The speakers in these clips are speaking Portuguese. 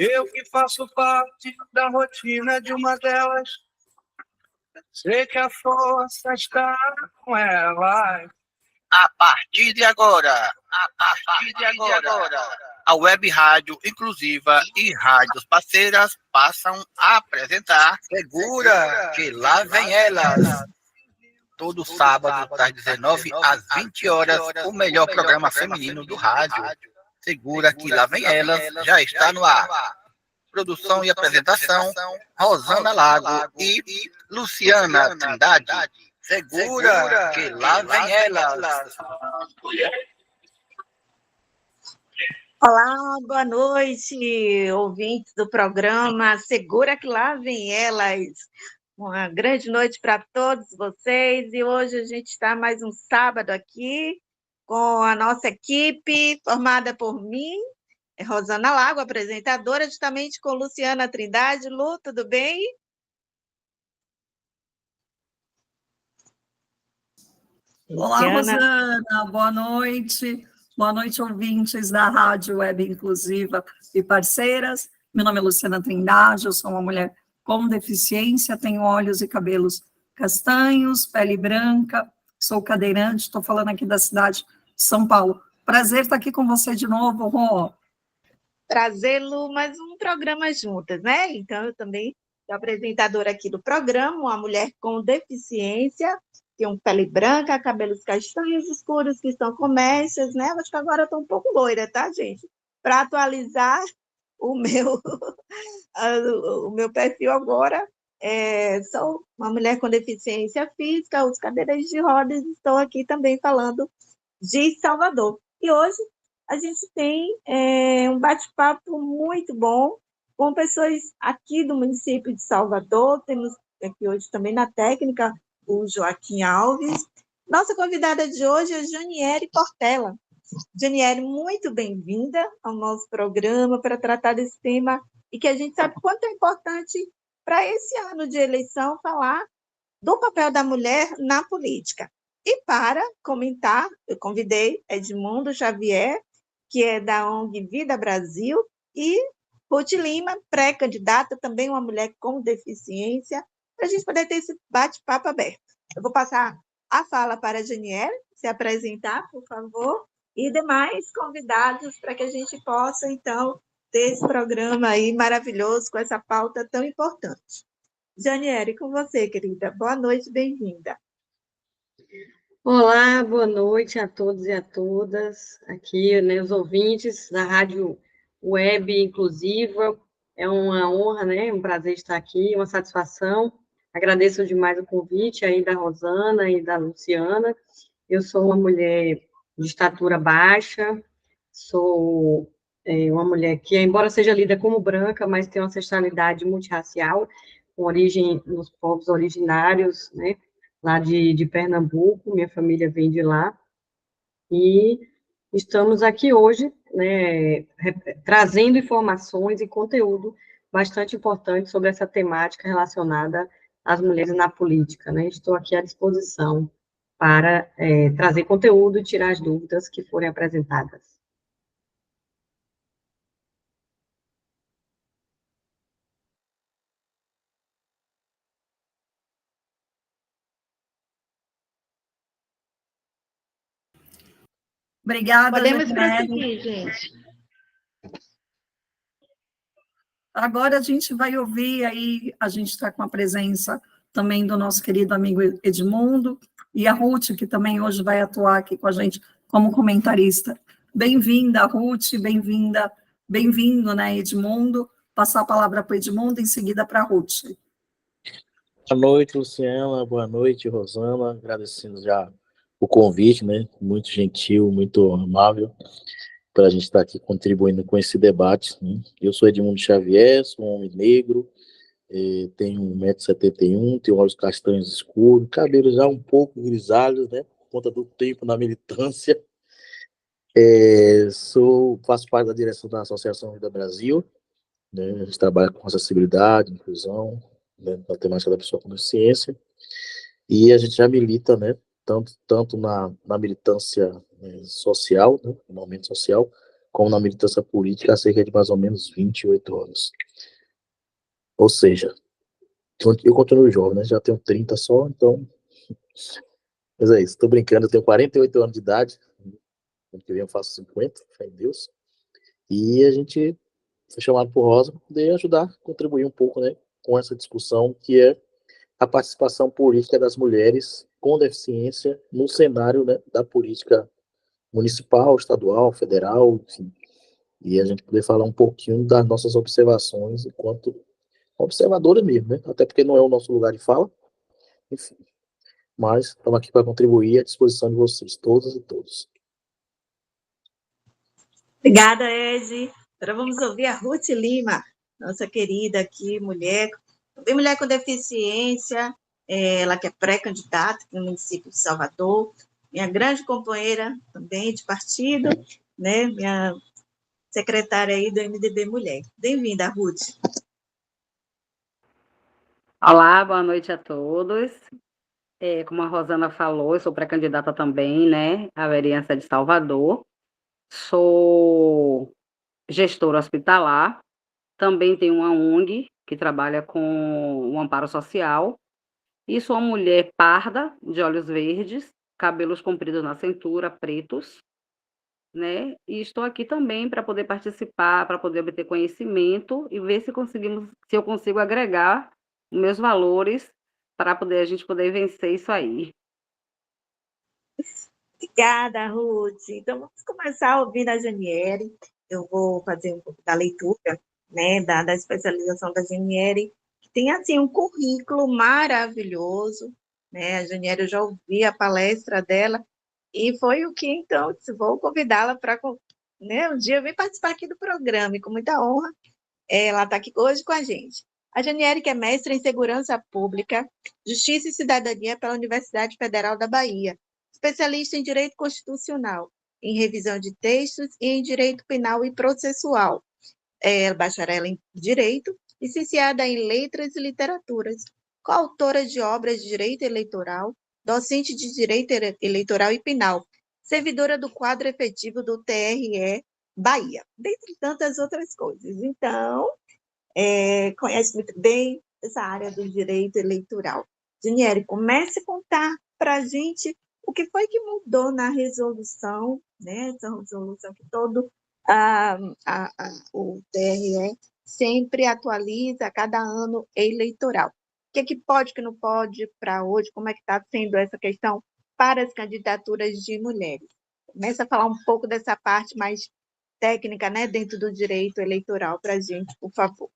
Eu que faço parte da rotina de uma delas, sei que a força está com elas. A partir de agora, a Web Rádio Inclusiva e rádios parceiras passam a apresentar Segura, que lá vem elas. Todo sábado, das 19 às 20 horas, o melhor programa feminino do rádio. Segura, que lá vem elas, já está no ar. Produção e apresentação, Rosana Lago e Luciana Trindade. Segura, que lá vem elas. Olá, boa noite, ouvintes do programa Segura que lá vem elas. Uma grande noite para todos vocês e hoje a gente está mais um sábado aqui com a nossa equipe formada por mim, Rosana Lago, apresentadora, justamente com Luciana Trindade. Lu, tudo bem? Olá, Rosana, boa noite. Boa noite, ouvintes da Rádio Web Inclusiva e parceiras. Meu nome é Luciana Trindade, eu sou uma mulher com deficiência, tenho olhos e cabelos castanhos, pele branca, sou cadeirante, estou falando aqui da cidade de São Paulo. Prazer estar aqui com você de novo, Rô. Prazer, Lu, mais um programa juntas, né? Então, eu também sou apresentadora aqui do programa, uma mulher com deficiência, tenho pele branca, cabelos castanhos escuros, que estão com mechas, né? Acho que agora eu estou um pouco loira, tá, gente? Para atualizar o meu, o meu perfil agora, sou uma mulher com deficiência física, os cadeirantes de rodas, estou aqui também falando de Salvador. E hoje a gente tem um bate-papo muito bom com pessoas aqui do município de Salvador. Temos aqui hoje também na técnica o Joaquim Alves. Nossa convidada de hoje é Janiele Portela. Janiele, muito bem-vinda ao nosso programa para tratar desse tema e que a gente sabe quanto é importante para esse ano de eleição falar do papel da mulher na política. E para comentar, eu convidei Edmundo Xavier, que é da ONG Vida Brasil, e Ruth Lima, pré-candidata, também uma mulher com deficiência, para a gente poder ter esse bate-papo aberto. Eu vou passar a fala para a Janiele se apresentar, por favor, e demais convidados para que a gente possa, então, ter esse programa aí maravilhoso com essa pauta tão importante. Janiele, com você, querida. Boa noite, bem-vinda. Olá, boa noite a todos e a todas, aqui, né, os ouvintes da Rádio Web Inclusiva. É uma honra, né, um prazer estar aqui, uma satisfação. Agradeço demais o convite aí da Rosana e da Luciana. Eu sou uma mulher de estatura baixa, sou uma mulher que, embora seja lida como branca, mas tem uma ancestralidade multirracial, com origem nos povos originários, né, lá de Pernambuco, minha família vem de lá, e estamos aqui hoje, né, trazendo informações e conteúdo bastante importante sobre essa temática relacionada às mulheres na política, né, estou aqui à disposição para trazer conteúdo e tirar as dúvidas que forem apresentadas. Obrigada, Podemos Janiele. prosseguir, gente. Agora a gente vai ouvir aí, a gente está com a presença também do nosso querido amigo Edmundo, e a Ruth, que também hoje vai atuar aqui com a gente como comentarista. Bem-vinda, Ruth, bem-vindo, né, Edmundo? Passar a palavra para o Edmundo, em seguida para a Ruth. Boa noite, Luciana, boa noite, Rosana, agradecendo já o convite, né, muito gentil, muito amável, para a gente estar aqui contribuindo com esse debate, né? Eu sou Edmundo Xavier, sou um homem negro, tenho 1,71 m, tenho olhos castanhos escuros, cabelos já um pouco grisalhos, né, por conta do tempo na militância. Faço parte da direção da Associação Vida Brasil, né, a gente trabalha com acessibilidade, inclusão, né, na temática da pessoa com deficiência, e a gente já milita, né, tanto na militância social, né, no movimento social, como na militância política há cerca de mais ou menos 28 anos. Ou seja, eu continuo jovem, né? Já tenho 30 só, então... Mas é isso, tô brincando, eu tenho 48 anos de idade, ano que vem eu faço 50, fé em Deus. E a gente foi chamado por Rosa para poder ajudar, contribuir um pouco, né, com essa discussão que é a participação política das mulheres com deficiência no cenário, né, da política municipal, estadual, federal, enfim. E a gente poder falar um pouquinho das nossas observações enquanto observadora mesmo, né? Até porque não é o nosso lugar de fala, enfim. Mas estamos aqui para contribuir à disposição de vocês, todas e todos. Obrigada, Ed. Agora vamos ouvir a Ruth Lima, nossa querida aqui, mulher, também mulher com deficiência, ela que é pré-candidata no município de Salvador, minha grande companheira também de partido, né, minha secretária aí do MDB Mulher. Bem-vinda, Ruth. Olá, boa noite a todos. Como a Rosana falou, eu sou pré-candidata também, né, à vereança de Salvador. Sou gestora hospitalar, também tenho uma ONG que trabalha com o amparo social, e sou uma mulher parda, de olhos verdes, cabelos compridos na cintura, pretos, né, e estou aqui também para poder participar, para poder obter conhecimento e ver se eu consigo agregar meus valores para a gente poder vencer isso aí. Obrigada, Ruth. Então, vamos começar ouvindo a Janiele. Eu vou fazer um pouco da leitura, né, da especialização da Janiele, que tem, assim, um currículo maravilhoso, né? A Janiele, eu já ouvi a palestra dela, e foi o que, então, disse, vou convidá-la para, né, um dia vir participar aqui do programa, e com muita honra, ela está aqui hoje com a gente. A Janiele, que é mestre em Segurança Pública, Justiça e Cidadania pela Universidade Federal da Bahia, especialista em Direito Constitucional, em revisão de textos e em Direito Penal e Processual. É bacharel em Direito, licenciada em Letras e Literaturas, coautora de obras de Direito Eleitoral, docente de Direito Eleitoral e Penal, servidora do quadro efetivo do TRE Bahia, dentre tantas outras coisas. Então, conhece muito bem essa área do direito eleitoral. Janiele, comece a contar para a gente o que foi que mudou na resolução, né? Essa resolução que todo o TRE sempre atualiza a cada ano eleitoral. O que pode, o que não pode para hoje? Como é que está sendo essa questão para as candidaturas de mulheres? Começa a falar um pouco dessa parte mais técnica, né, dentro do direito eleitoral para a gente, por favor.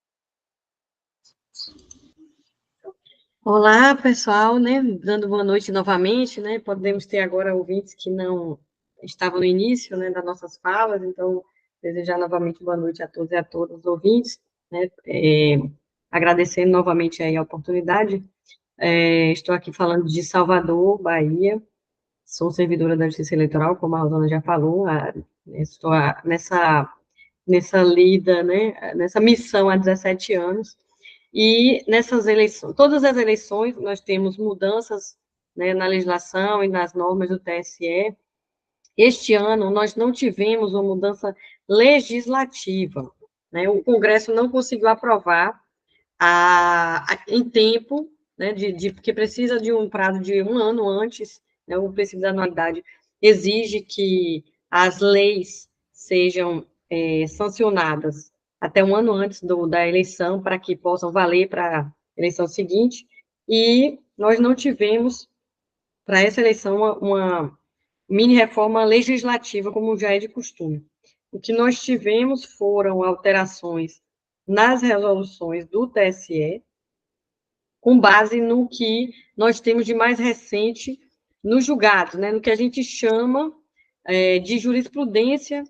Olá, pessoal, né? Dando boa noite novamente, né? Podemos ter agora ouvintes que não estavam no início, né, das nossas falas, então, desejar novamente boa noite a todos e a todas os ouvintes, né? Agradecendo novamente aí a oportunidade. Estou aqui falando de Salvador, Bahia, sou servidora da Justiça Eleitoral, como a Rosana já falou, estou nessa lida, né, nessa missão há 17 anos, e nessas eleições, todas as eleições, nós temos mudanças, né, na legislação e nas normas do TSE. Este ano, nós não tivemos uma mudança legislativa, né, o Congresso não conseguiu aprovar em tempo, né, porque precisa de um prazo de um ano antes, né, o princípio da anualidade exige que as leis sejam sancionadas até um ano antes da eleição, para que possam valer para a eleição seguinte, e nós não tivemos, para essa eleição, uma mini-reforma legislativa, como já é de costume. O que nós tivemos foram alterações nas resoluções do TSE, com base no que nós temos de mais recente nos julgados, né, no que a gente chama de jurisprudência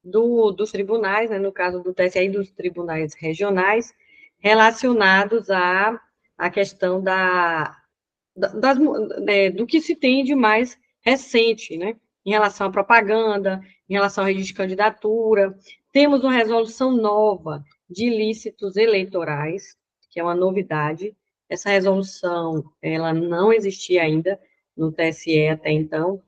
dos tribunais, né, no caso do TSE e dos tribunais regionais, relacionados à questão do que se tem de mais recente, né, em relação à propaganda, em relação ao registro de candidatura. Temos uma resolução nova de ilícitos eleitorais, que é uma novidade. Essa resolução, ela não existia ainda no TSE até então,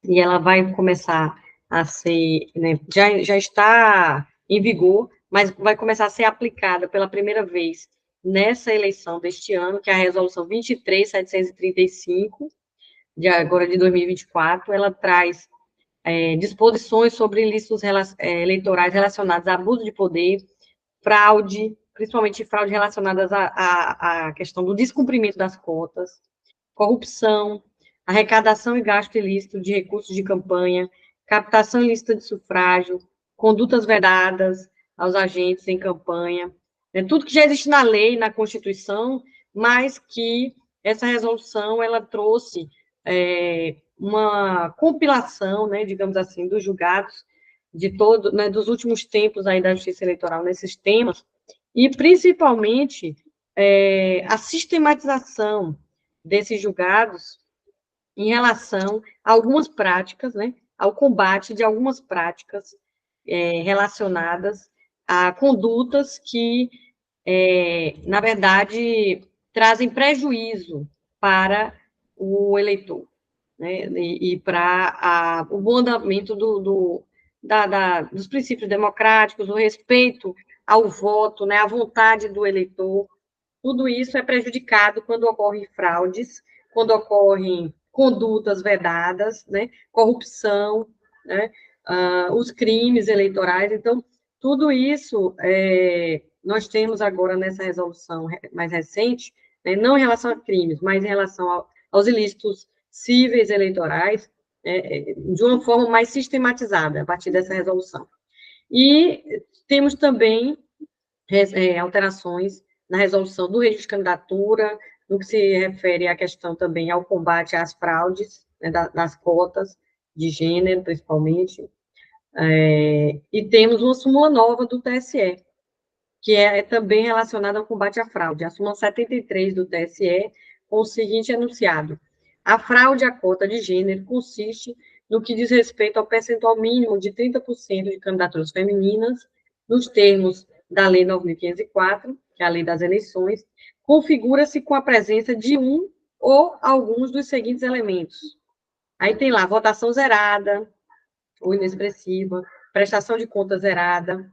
e ela vai começar a ser, né, já está em vigor, mas vai começar a ser aplicada pela primeira vez nessa eleição deste ano, que é a Resolução 23.735, agora de 2024, ela traz disposições sobre ilícitos eleitorais relacionados a abuso de poder, fraude, principalmente fraude relacionadas à questão do descumprimento das cotas, corrupção, arrecadação e gasto ilícito de recursos de campanha, captação ilícita de sufrágio, condutas vedadas aos agentes em campanha, tudo que já existe na lei, na Constituição, mas que essa resolução, ela trouxe uma compilação, né, digamos assim, dos julgados né, dos últimos tempos aí da Justiça Eleitoral nesses temas, e principalmente a sistematização desses julgados em relação a algumas práticas, né, ao combate de algumas práticas relacionadas a condutas que, na verdade, trazem prejuízo para o eleitor, né, e para o bom andamento dos princípios democráticos, o respeito ao voto, né, à vontade do eleitor. Tudo isso é prejudicado quando ocorrem fraudes, quando ocorrem condutas vedadas, né, corrupção, né, os crimes eleitorais. Então, tudo isso nós temos agora nessa resolução mais recente, né, não em relação a crimes, mas em relação aos ilícitos cíveis eleitorais, de uma forma mais sistematizada, a partir dessa resolução. E temos também alterações na resolução do registro de candidatura, no que se refere à questão também ao combate às fraudes, né, das cotas de gênero, principalmente. E temos uma súmula nova do TSE, que é também relacionada ao combate à fraude, a súmula 73 do TSE, com o seguinte enunciado: a fraude à cota de gênero consiste no que diz respeito ao percentual mínimo de 30% de candidaturas femininas, nos termos da Lei 9.504, que é a Lei das Eleições, configura-se com a presença de um ou alguns dos seguintes elementos. Aí tem lá votação zerada, ou inexpressiva, prestação de conta zerada,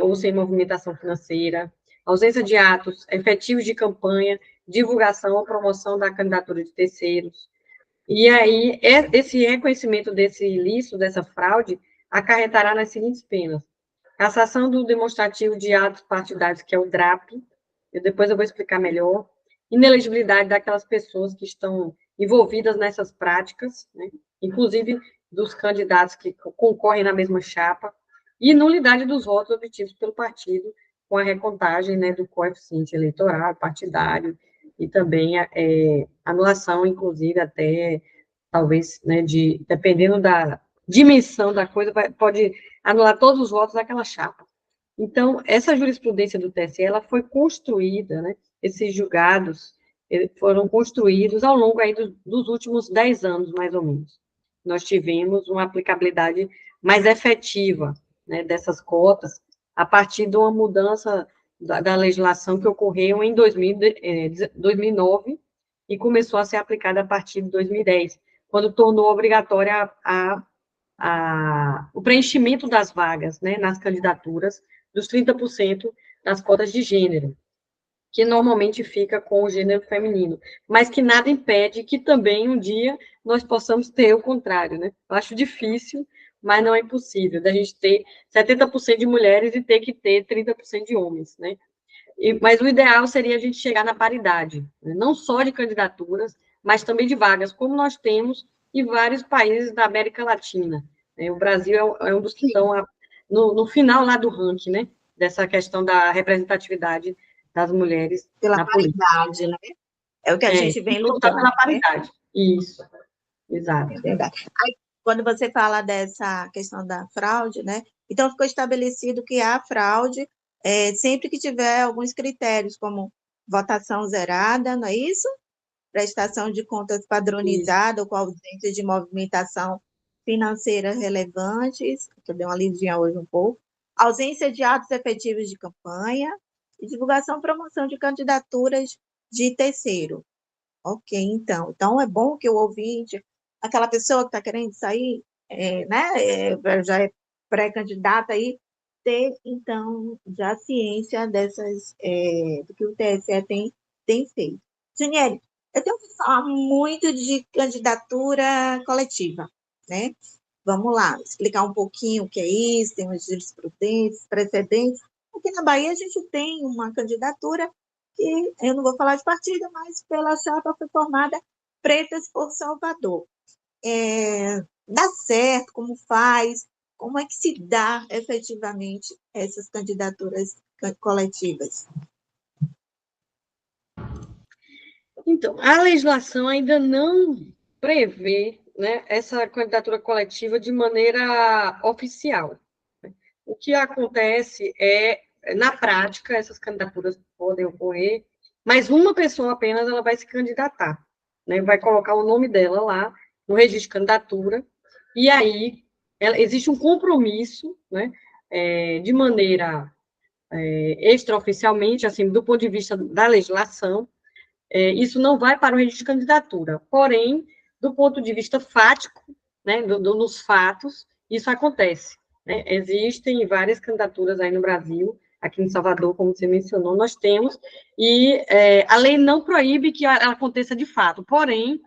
ou sem movimentação financeira, ausência de atos efetivos de campanha, divulgação ou promoção da candidatura de terceiros. E aí, esse reconhecimento desse ilícito, dessa fraude, acarretará nas seguintes penas: cassação do demonstrativo de atos partidários, que é o DRAP, depois eu vou explicar melhor, inelegibilidade daquelas pessoas que estão envolvidas nessas práticas, né, inclusive dos candidatos que concorrem na mesma chapa, e nulidade dos votos obtidos pelo partido com a recontagem, né, do coeficiente eleitoral, partidário, e também anulação, inclusive, até, talvez, né, dependendo da dimensão da coisa, pode anular todos os votos daquela chapa. Então, essa jurisprudência do TSE, ela foi construída, né, esses julgados foram construídos ao longo aí dos últimos 10 anos, mais ou menos. Nós tivemos uma aplicabilidade mais efetiva, né, dessas cotas, a partir de uma mudança da legislação que ocorreu em 2009 e começou a ser aplicada a partir de 2010, quando tornou obrigatória o preenchimento das vagas, né, nas candidaturas, dos 30% das cotas de gênero, que normalmente fica com o gênero feminino, mas que nada impede que também um dia nós possamos ter o contrário, né? Eu acho difícil, mas não é impossível, da gente ter 70% de mulheres e ter que ter 30% de homens, né? Mas o ideal seria a gente chegar na paridade, né? Não só de candidaturas, mas também de vagas, como nós temos em vários países da América Latina, né? O Brasil é um dos que estão no final lá do ranking, né? Dessa questão da representatividade das mulheres pela paridade, né? É o que a gente vem lutando. Pela paridade, né? Isso, exato. É verdade. Aí, quando você fala dessa questão da fraude, né? Então, ficou estabelecido que há fraude sempre que tiver alguns critérios, como votação zerada, não é isso? Prestação de contas padronizada ou com ausência de movimentação financeira relevantes, que eu dei uma lidinha hoje um pouco, ausência de atos efetivos de campanha e divulgação e promoção de candidaturas de terceiro. Ok, então é bom que o ouvinte, aquela pessoa que está querendo sair já é pré-candidata aí, ter, então, já ciência do que o TSE tem feito. Janiele, eu tenho que falar muito de candidatura coletiva, né? Vamos lá, explicar um pouquinho o que é isso, tem umas jurisprudências, precedentes. Aqui na Bahia a gente tem uma candidatura que, eu não vou falar de partido, mas pela chapa foi formada Pretas por Salvador. Dá certo? Como faz? Como é que se dá efetivamente essas candidaturas coletivas? Então, a legislação ainda não prevê, né, essa candidatura coletiva de maneira oficial. O que acontece na prática, essas candidaturas podem ocorrer, mas uma pessoa apenas ela vai se candidatar, né, vai colocar o nome dela lá no registro de candidatura, e aí existe um compromisso, né, de maneira extraoficialmente, assim, do ponto de vista da legislação, isso não vai para o registro de candidatura. Porém, do ponto de vista fático, né, nos fatos, isso acontece. Né? Existem várias candidaturas aí no Brasil, aqui em Salvador, como você mencionou, nós temos, e a lei não proíbe que ela aconteça de fato, porém,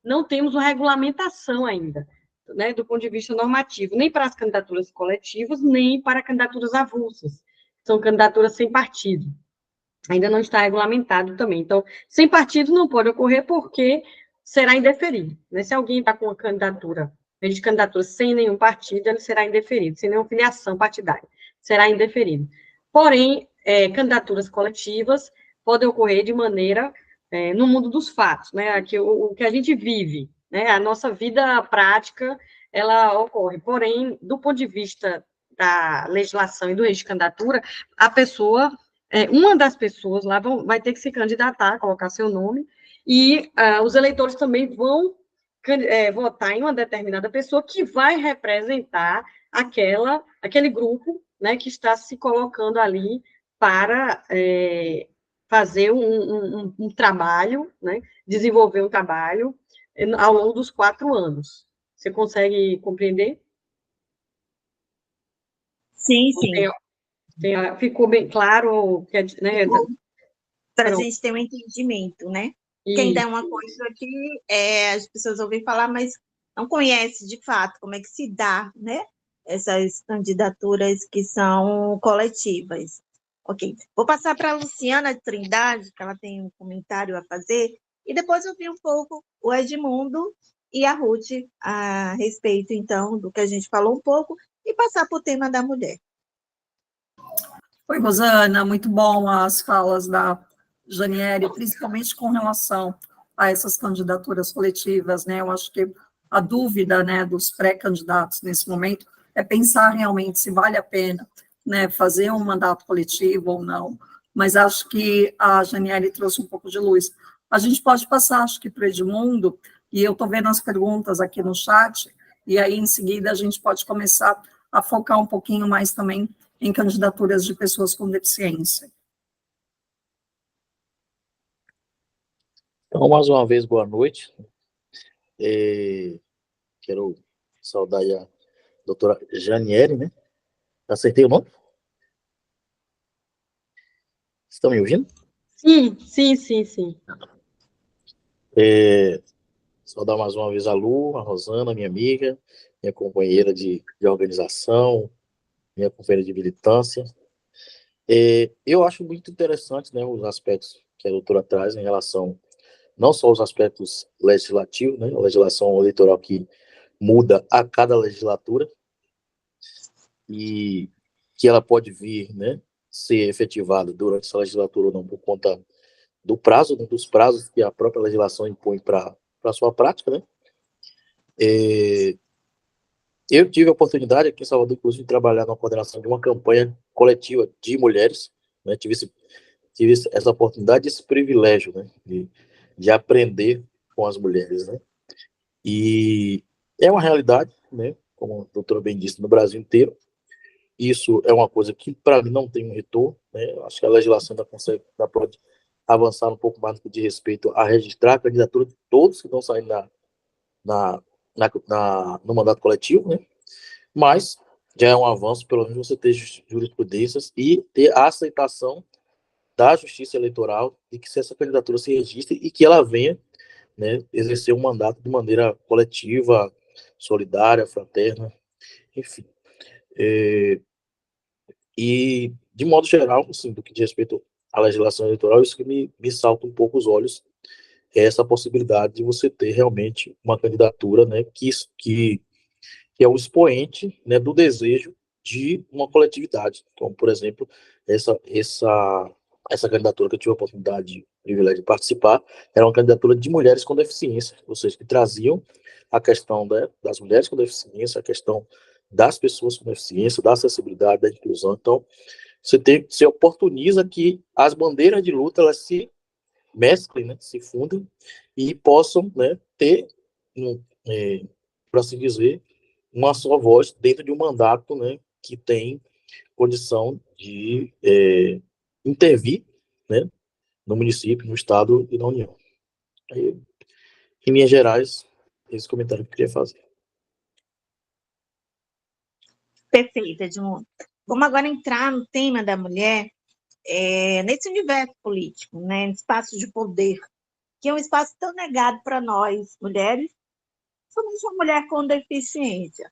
não temos uma regulamentação ainda, né, do ponto de vista normativo, nem para as candidaturas coletivas, nem para candidaturas avulsas, são candidaturas sem partido. Ainda não está regulamentado também. Então, sem partido não pode ocorrer porque será indeferido. Né? Se alguém está com uma candidatura, de candidatura sem nenhum partido, ele será indeferido, sem nenhuma filiação partidária, será indeferido. Porém, candidaturas coletivas podem ocorrer de maneira, no mundo dos fatos, né? O que a gente vive, né? A nossa vida prática, ela ocorre. Porém, do ponto de vista da legislação e do registro de candidatura, a pessoa uma das pessoas lá vai ter que se candidatar, colocar seu nome, e os eleitores também vão votar em uma determinada pessoa que vai representar aquele grupo, né, que está se colocando ali para fazer um trabalho, né, desenvolver um trabalho ao longo dos 4 anos. Você consegue compreender? Sim, sim. Ficou bem claro que, né, para a gente ter um entendimento, né? Que ainda é uma coisa que as pessoas ouvem falar, mas não conhecem de fato como é que se dá, né? Essas candidaturas que são coletivas. Ok. Vou passar para a Luciana Trindade, que ela tem um comentário a fazer, e depois ouvir um pouco o Edmundo e a Ruth a respeito, então, do que a gente falou um pouco, e passar para o tema da mulher. Oi, Rosana, muito bom as falas da Janiele, principalmente com relação a essas candidaturas coletivas, né? Eu acho que a dúvida, né, dos pré-candidatos nesse momento é pensar realmente se vale a pena, né, fazer um mandato coletivo ou não. Mas acho que a Janiele trouxe um pouco de luz. A gente pode passar, acho que, para o Edmundo, e eu estou vendo as perguntas aqui no chat, e aí, em seguida, a gente pode começar a focar um pouquinho mais também em candidaturas de pessoas com deficiência. Então, mais uma vez, boa noite. Quero saudar a doutora Janiele, né? Acertei o nome? Estão me ouvindo? Sim. Saudar mais uma vez a Lu, a Rosana, minha amiga, minha companheira de organização, minha companheira de militância. Eu acho muito interessante, né, os aspectos que a doutora traz em relação, não só os aspectos legislativos, né, a legislação eleitoral que muda a cada legislatura, e que ela pode vir, né, ser efetivada durante essa legislatura ou não, por conta do prazo, né, dos prazos que a própria legislação impõe para a sua prática, né. Eu tive a oportunidade aqui em Salvador, inclusive, de trabalhar na coordenação de uma campanha coletiva de mulheres, né, tive essa oportunidade, esse privilégio, né, de aprender com as mulheres, né, e é uma realidade, né, como a doutora bem disse, no Brasil inteiro. Isso é uma coisa que, para mim, não tem um retorno, né? Acho que a legislação ainda pode avançar um pouco mais no que diz respeito a registrar a candidatura de todos que estão saindo no mandato coletivo, né? Mas já é um avanço, pelo menos você ter jurisprudências e ter a aceitação da Justiça Eleitoral de que se essa candidatura se registre e que ela venha, né, exercer um mandato de maneira coletiva, solidária, fraterna, enfim. E, de modo geral, assim, do que diz respeito à legislação eleitoral, isso que me salta um pouco os olhos, é essa possibilidade de você ter realmente uma candidatura, né, que é o expoente, né, do desejo de uma coletividade. Então, por exemplo, essa candidatura que eu tive a oportunidade, o privilégio de participar, era uma candidatura de mulheres com deficiência, ou seja, que traziam a questão das mulheres com deficiência, a questão das pessoas com deficiência, da acessibilidade, da inclusão. Então, você oportuniza que as bandeiras de luta elas se mesclem, né, se fundem e possam, né, ter, por assim dizer, uma só voz dentro de um mandato, né, que tem condição de intervir, né, no município, no estado e na União. Aí, em linhas gerais, esse comentário que eu queria fazer. Perfeito, Edmundo. Vamos agora entrar no tema da mulher, nesse universo político, né, espaço de poder, que é um espaço tão negado para nós, mulheres, somos uma mulher com deficiência.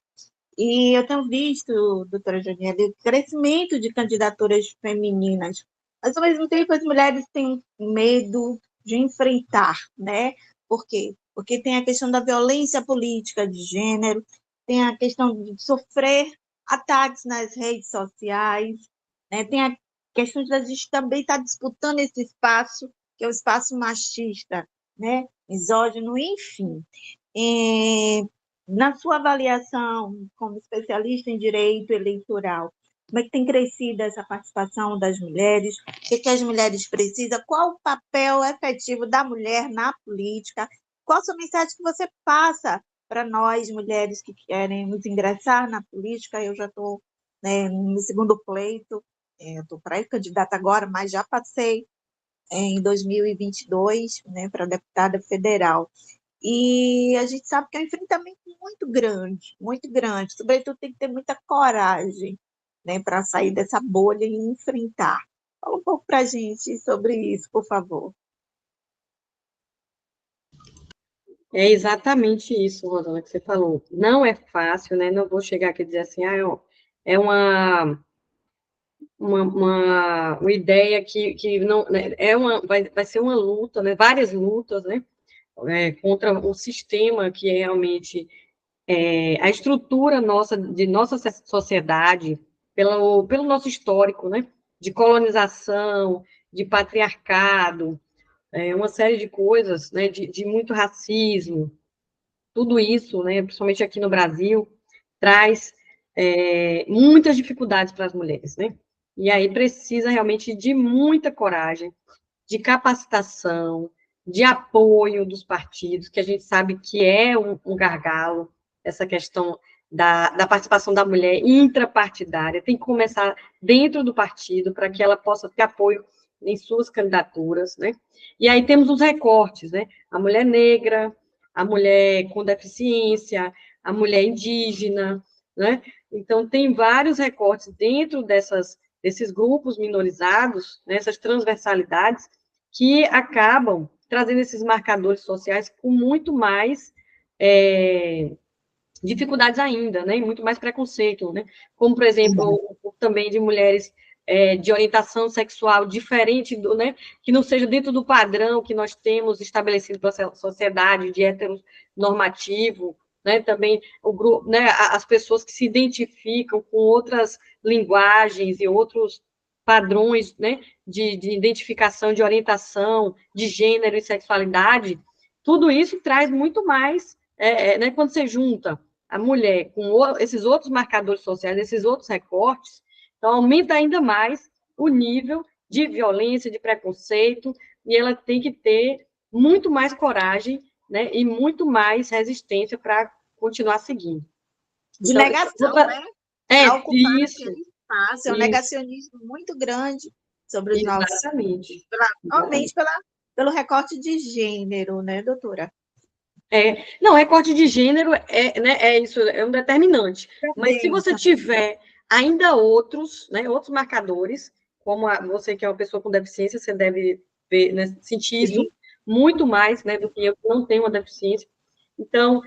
E eu tenho visto, doutora Janiele, o crescimento de candidaturas femininas, mas, ao mesmo tempo, as mulheres têm medo de enfrentar, né? Por quê? Porque tem a questão da violência política de gênero, tem a questão de sofrer ataques nas redes sociais, né? Tem a questão de a gente também estar disputando esse espaço, que é o espaço machista, né? Misógino, enfim. Na sua avaliação como especialista em direito eleitoral, como é que tem crescido essa participação das mulheres? O que as mulheres precisam? Qual o papel efetivo da mulher na política? Qual a sua mensagem que você passa para nós, mulheres que queremos ingressar na política? Eu já estou, né, no segundo pleito, estou pré-candidata agora, mas já passei em 2022, né, para deputada federal. E a gente sabe que é um enfrentamento muito grande. Sobretudo, tem que ter muita coragem, né, para sair dessa bolha e enfrentar. Fala um pouco para a gente sobre isso, por favor. É exatamente isso, Rosana, que você falou. Não é fácil, né? Não vou chegar aqui e dizer assim, é uma ideia que não, né, vai ser uma luta, né? Várias lutas, né? Contra o sistema que é realmente a estrutura de nossa sociedade, pelo nosso histórico, né? De colonização, de patriarcado, uma série de coisas, né? De muito racismo, tudo isso, né? Principalmente aqui no Brasil, traz muitas dificuldades para as mulheres, né? E aí precisa realmente de muita coragem, de capacitação, de apoio dos partidos, que a gente sabe que é um gargalo, essa questão da participação da mulher intrapartidária, tem que começar dentro do partido, para que ela possa ter apoio em suas candidaturas, né? E aí temos os recortes, né? A mulher negra, a mulher com deficiência, a mulher indígena, né? Então, tem vários recortes dentro desses grupos minorizados, né, essas transversalidades, que acabam trazendo esses marcadores sociais com muito mais dificuldades ainda, né, e muito mais preconceito, né, como, por exemplo, também de mulheres de orientação sexual diferente, né, que não seja dentro do padrão que nós temos estabelecido para a sociedade de heteronormativo, né, também o grupo, né, as pessoas que se identificam com outras linguagens e outros padrões, né, de identificação, de orientação, de gênero e sexualidade, tudo isso traz muito mais, né, quando você junta a mulher com esses outros marcadores sociais, esses outros recortes, então aumenta ainda mais o nível de violência, de preconceito, e ela tem que ter muito mais coragem, né, e muito mais resistência para continuar seguindo. De então, negação, né? Para ocupar isso, aquele espaço, é um negacionismo muito grande sobre os exatamente. nossos... Normalmente pelo recorte de gênero, né, doutora? Não, recorte de gênero né, isso, é um determinante. Mas se você tiver ainda outros, né, outros marcadores, como você que é uma pessoa com deficiência, você deve ver, né, sentir isso muito mais, né, do que eu que não tenho uma deficiência. Então,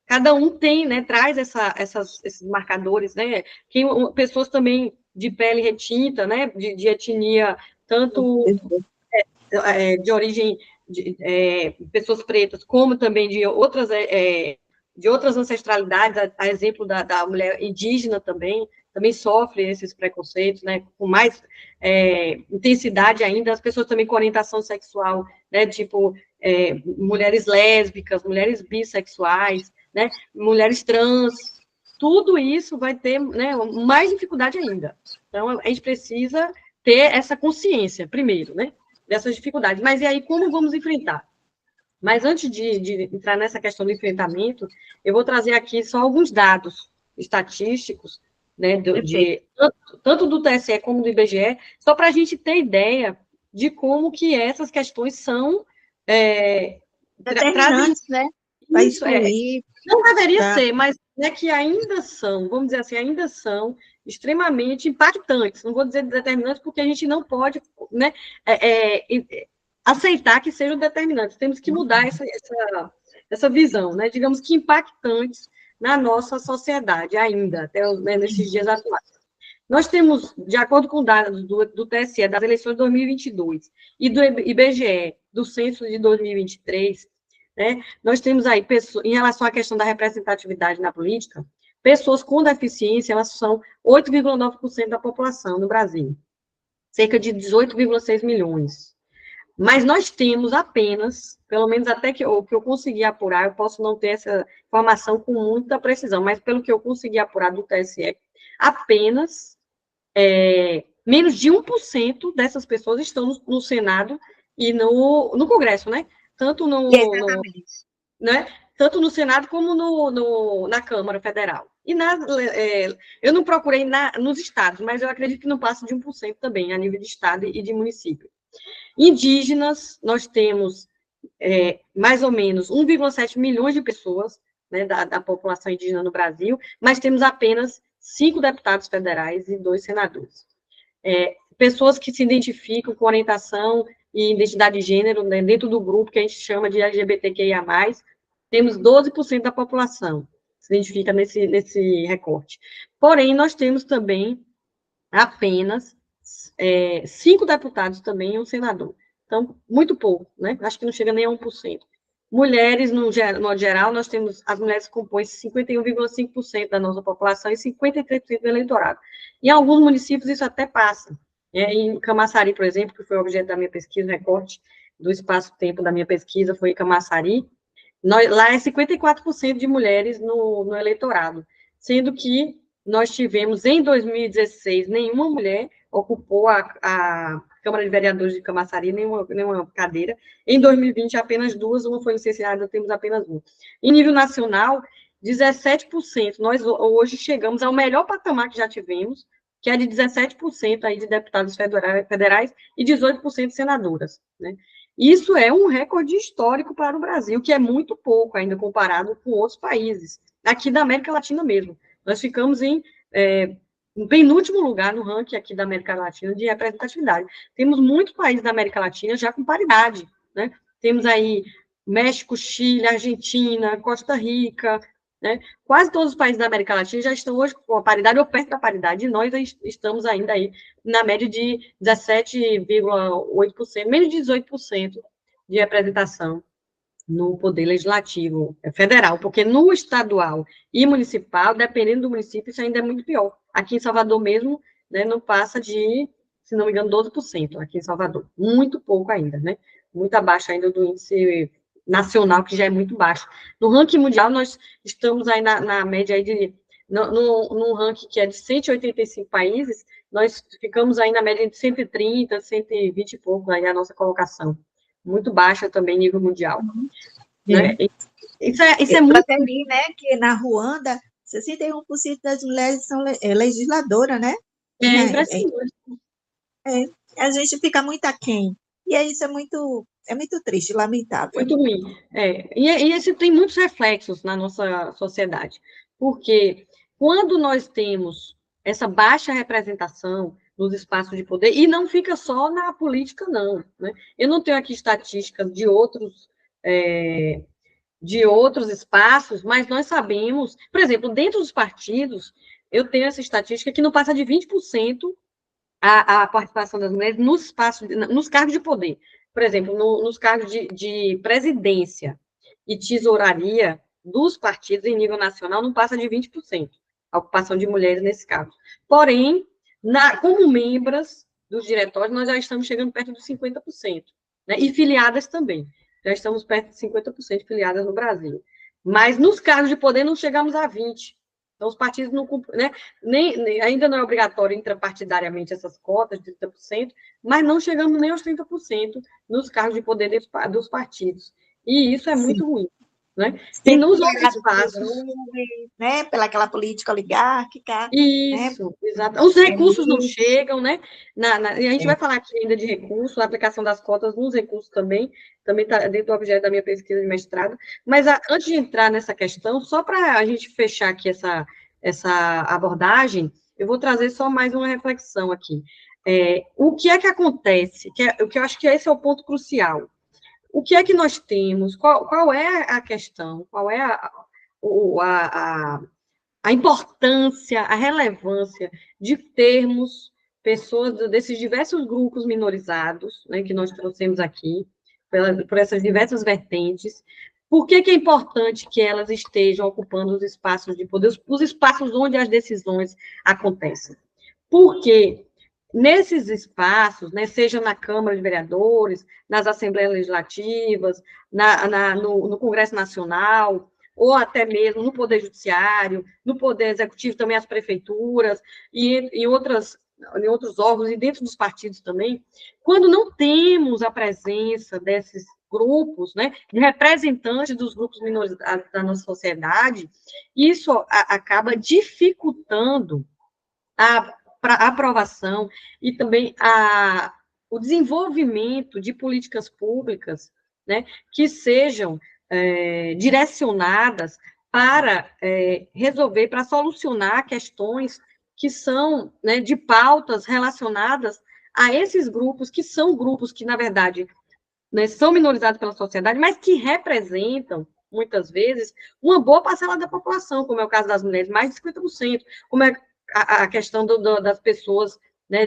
cada um tem, né, traz esses marcadores, né, pessoas também de pele retinta, né, de etnia, tanto de origem de pessoas pretas, como também de outras ancestralidades, a exemplo da mulher indígena também sofre esses preconceitos, né, com mais intensidade ainda, as pessoas também com orientação sexual, né, tipo, mulheres lésbicas, mulheres bissexuais, né, mulheres trans, tudo isso vai ter, né, mais dificuldade ainda. Então, a gente precisa ter essa consciência, primeiro, né, dessas dificuldades. Mas e aí, como vamos enfrentar? Mas antes de entrar nessa questão do enfrentamento, eu vou trazer aqui só alguns dados estatísticos, né, tanto do TSE como do IBGE, só para a gente ter ideia de como que essas questões são determinantes, né? Vai excluir. Não deveria ser, mas é que ainda são, vamos dizer assim, ainda são extremamente impactantes. Não vou dizer determinantes, porque a gente não pode, né, aceitar que sejam determinantes. Temos que mudar essa visão, né? Digamos que impactantes na nossa sociedade ainda, até né, nesses dias atuais. Nós temos, de acordo com dados do TSE, das eleições de 2022 e do IBGE, do censo de 2023, né, nós temos aí, em relação à questão da representatividade na política, pessoas com deficiência, elas são 8,9% da população no Brasil, cerca de 18,6 milhões. Mas nós temos apenas, pelo menos até que eu consegui apurar, eu posso não ter essa informação com muita precisão, mas pelo que eu consegui apurar do TSE, apenas menos de 1% dessas pessoas estão no Senado e no Congresso, né? Tanto né? Tanto no Senado como na Câmara Federal. E eu não procurei nos estados, mas eu acredito que não passa de 1% também, a nível de estado e de município. Indígenas, nós temos mais ou menos 1,7 milhões de pessoas, né, da população indígena no Brasil, mas temos apenas 5 deputados federais e 2 senadores. Pessoas que se identificam com orientação e identidade de gênero, né, dentro do grupo que a gente chama de LGBTQIA+, temos 12% da população que se identifica nesse recorte. Porém, nós temos também apenas 5 deputados também e um senador. Então, muito pouco, né? Acho que não chega nem a 1%. Mulheres, no geral, nós temos, as mulheres compõem 51,5% da nossa população e 53% do eleitorado. Em alguns municípios, isso até passa. Em Camaçari, por exemplo, que foi o objeto da minha pesquisa, o recorte do espaço-tempo da minha pesquisa foi em Camaçari, lá é 54% de mulheres no eleitorado, sendo que nós tivemos, em 2016, nenhuma mulher ocupou a Câmara de Vereadores de Camaçari, nenhuma cadeira. Em 2020, apenas 2, uma foi licenciada, temos apenas 1. Em nível nacional, 17%. Nós hoje chegamos ao melhor patamar que já tivemos, que é de 17% aí de deputados federais e 18% de senadoras, né? Isso é um recorde histórico para o Brasil, que é muito pouco ainda comparado com outros países, aqui da América Latina mesmo. Nós ficamos em penúltimo lugar no ranking aqui da América Latina de representatividade. Temos muitos países da América Latina já com paridade, né? Temos aí México, Chile, Argentina, Costa Rica, né? Quase todos os países da América Latina já estão hoje com a paridade ou perto da paridade, e nós estamos ainda aí na média de 17,8%, menos de 18% de representação no Poder Legislativo Federal, porque no estadual e municipal, dependendo do município, isso ainda é muito pior. Aqui em Salvador mesmo, né, não passa de, se não me engano, 12% aqui em Salvador. Muito pouco ainda, né? Muito abaixo ainda do índice nacional, que já é muito baixo. No ranking mundial, nós estamos aí na média aí num ranking que é de 185 países, nós ficamos aí na média de 130, 120 e pouco, aí a nossa colocação. Muito baixa também, nível mundial. Né? Isso é muito... Até li, né, que na Ruanda, 61% das mulheres são legisladoras, né? É impressionante. A gente fica muito aquém E isso é muito triste, lamentável. Muito ruim. E esse tem muitos reflexos na nossa sociedade, porque quando nós temos essa baixa representação nos espaços de poder, e não fica só na política, não, né? Eu não tenho aqui estatísticas de outros espaços, mas nós sabemos, por exemplo, dentro dos partidos, eu tenho essa estatística que não passa de 20% a participação das mulheres nos cargos de poder. Por exemplo, nos cargos de presidência e tesouraria dos partidos em nível nacional não passa de 20% a ocupação de mulheres nesse cargo. Porém, como membros dos diretórios, nós já estamos chegando perto dos 50%, né? E filiadas também. Já estamos perto de 50% filiadas no Brasil. Mas nos cargos de poder não chegamos a 20%. Então, os partidos não cumprem, né? Ainda não é obrigatório intrapartidariamente essas cotas de 30%, mas não chegamos nem aos 30% nos cargos de poder dos partidos. E isso é muito ruim. Né? E nos outros espaços. Né? Pelaquela política oligárquica. Isso, né? Exato. Os recursos não chegam, né? E a gente vai falar aqui ainda de recursos, a aplicação das cotas nos recursos também está dentro do objeto da minha pesquisa de mestrado. Mas antes de entrar nessa questão, só para a gente fechar aqui essa abordagem, eu vou trazer só mais uma reflexão aqui. O que é que acontece? O que eu acho que esse é o ponto crucial. O que é que nós temos? Qual é a questão? Qual é a importância, a relevância de termos pessoas desses diversos grupos minorizados, né, que nós trouxemos aqui, por essas diversas vertentes? Por que é importante que elas estejam ocupando os espaços de poder, os espaços onde as decisões acontecem? Porque nesses espaços, né, seja na Câmara de Vereadores, nas Assembleias Legislativas, no Congresso Nacional, ou até mesmo no Poder Judiciário, no Poder Executivo, também as prefeituras, e em outros órgãos, e dentro dos partidos também, quando não temos a presença desses grupos, né, de representantes dos grupos minorizados da nossa sociedade, isso acaba dificultando a aprovação e também o desenvolvimento de políticas públicas, né, que sejam direcionadas para resolver, para solucionar questões que são, né, de pautas relacionadas a esses grupos, que são grupos que, na verdade, né, são minorizados pela sociedade, mas que representam, muitas vezes, uma boa parcela da população, como é o caso das mulheres, mais de 50%, como é a questão das pessoas, né,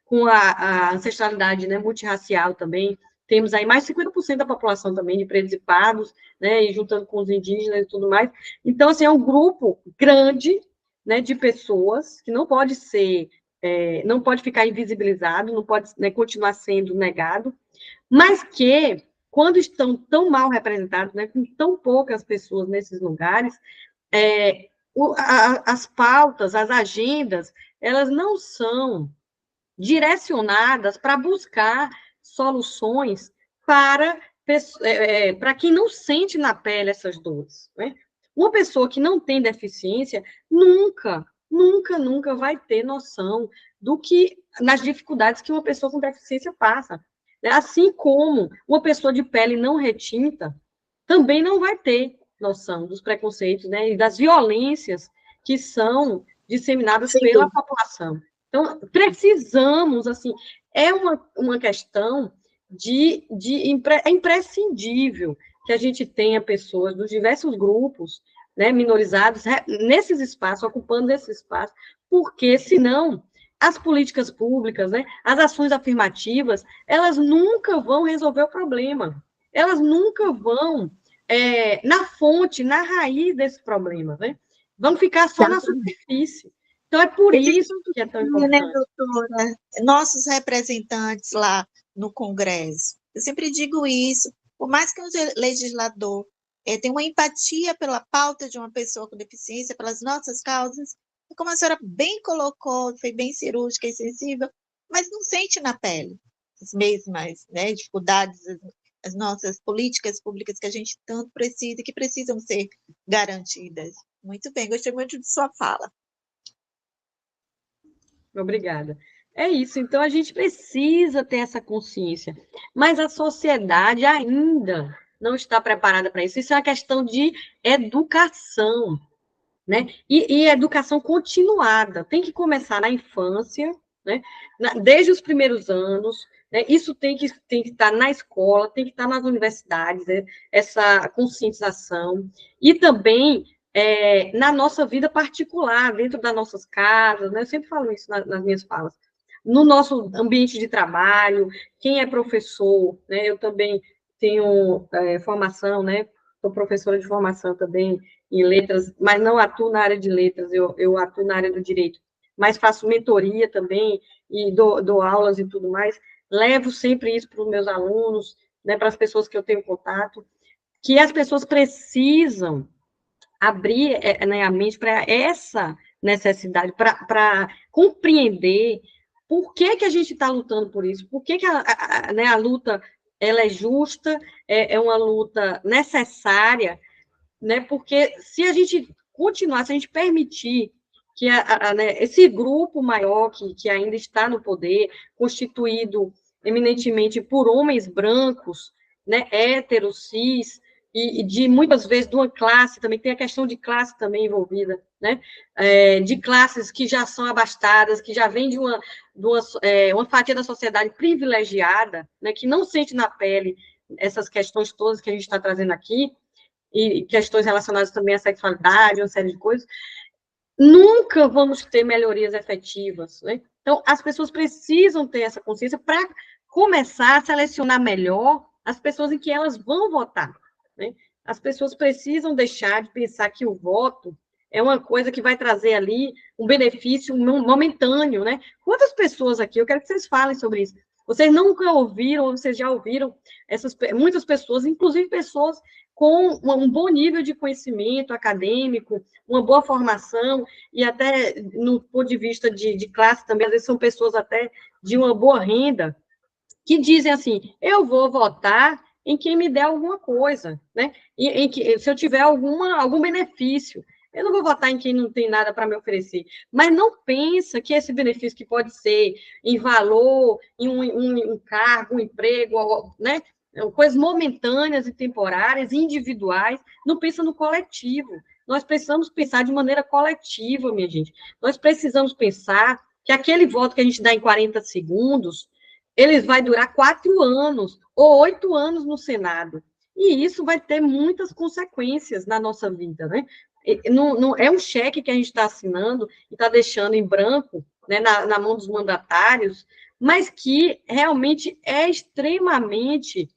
com a ancestralidade, né, multirracial também. Temos aí mais de 50% da população também de pretos e pardos, né, e juntando com os indígenas e tudo mais. Então, assim, é um grupo grande, né, de pessoas que não pode não pode ficar invisibilizado, não pode, né, continuar sendo negado, mas que, quando estão tão mal representados, né, com tão poucas pessoas nesses lugares, as pautas, as agendas, elas não são direcionadas para buscar soluções para quem não sente na pele essas dores. Né? Uma pessoa que não tem deficiência nunca vai ter noção das dificuldades que uma pessoa com deficiência passa. Assim como uma pessoa de pele não retinta também não vai ter noção dos preconceitos, né, e das violências que são disseminadas pela população. Então, precisamos, assim, é uma questão é imprescindível que a gente tenha pessoas dos diversos grupos, né, minorizados, nesses espaços, ocupando esse espaço, porque, senão, as políticas públicas, né, as ações afirmativas, elas nunca vão resolver o problema. Elas nunca vão na fonte, na raiz desse problema, né? Vão ficar só na superfície. Então, é por isso que é tão importante. Né, doutora? Nossos representantes lá no Congresso, eu sempre digo isso, por mais que um legislador tenha uma empatia pela pauta de uma pessoa com deficiência, pelas nossas causas, como a senhora bem colocou, foi bem cirúrgica e sensível, mas não sente na pele as mesmas, né, dificuldades, as nossas políticas públicas que a gente tanto precisa e que precisam ser garantidas. Muito bem, gostei muito de sua fala. Obrigada. É isso, então a gente precisa ter essa consciência, mas a sociedade ainda não está preparada para isso. Isso é uma questão de educação, né? E educação continuada, tem que começar na infância, né? Desde os primeiros anos, né? Isso tem que estar na escola, tem que estar nas universidades, né? Essa conscientização, e também na nossa vida particular, dentro das nossas casas, né? Eu sempre falo isso nas minhas falas. No nosso ambiente de trabalho, quem é professor, né? Eu também tenho formação, né? Sou professora de formação também em letras, mas não atuo na área de letras, eu atuo na área do direito, mas faço mentoria também, e dou aulas e tudo mais, levo sempre isso para os meus alunos, né, para as pessoas que eu tenho contato, que as pessoas precisam abrir, né, a mente para essa necessidade, para compreender por que a gente está lutando por isso, por que né, a luta ela é justa, é uma luta necessária, né? Porque se a gente continuar, se a gente permitir que né, esse grupo maior que ainda está no poder, constituído eminentemente por homens brancos, né, héteros, cis, e de muitas vezes de uma classe também, tem a questão de classe também envolvida, né, de classes que já são abastadas, que já vêm de uma fatia da sociedade privilegiada, né, que não sente na pele essas questões todas que a gente está trazendo aqui, e questões relacionadas também à sexualidade, uma série de coisas, nunca vamos ter melhorias efetivas, né? Então, as pessoas precisam ter essa consciência para começar a selecionar melhor as pessoas em que elas vão votar, né? As pessoas precisam deixar de pensar que o voto é uma coisa que vai trazer ali um benefício momentâneo, né? Quantas pessoas aqui, eu quero que vocês falem sobre isso, vocês nunca ouviram, ou vocês já ouviram muitas pessoas, inclusive pessoas com um bom nível de conhecimento acadêmico, uma boa formação, e até no ponto de vista de classe também, às vezes são pessoas até de uma boa renda, que dizem assim, eu vou votar em quem me der alguma coisa, né? Se eu tiver algum benefício. Eu não vou votar em quem não tem nada para me oferecer. Mas não pensa que esse benefício que pode ser em valor, em um cargo, um emprego, né? Coisas momentâneas e temporárias, individuais, não pensa no coletivo. Nós precisamos pensar de maneira coletiva, minha gente. Nós precisamos pensar que aquele voto que a gente dá em 40 segundos, ele vai durar 4 anos ou 8 anos no Senado. E isso vai ter muitas consequências na nossa vida, né? Não é um cheque que a gente está assinando e está deixando em branco, né, na mão dos mandatários, mas que realmente é extremamente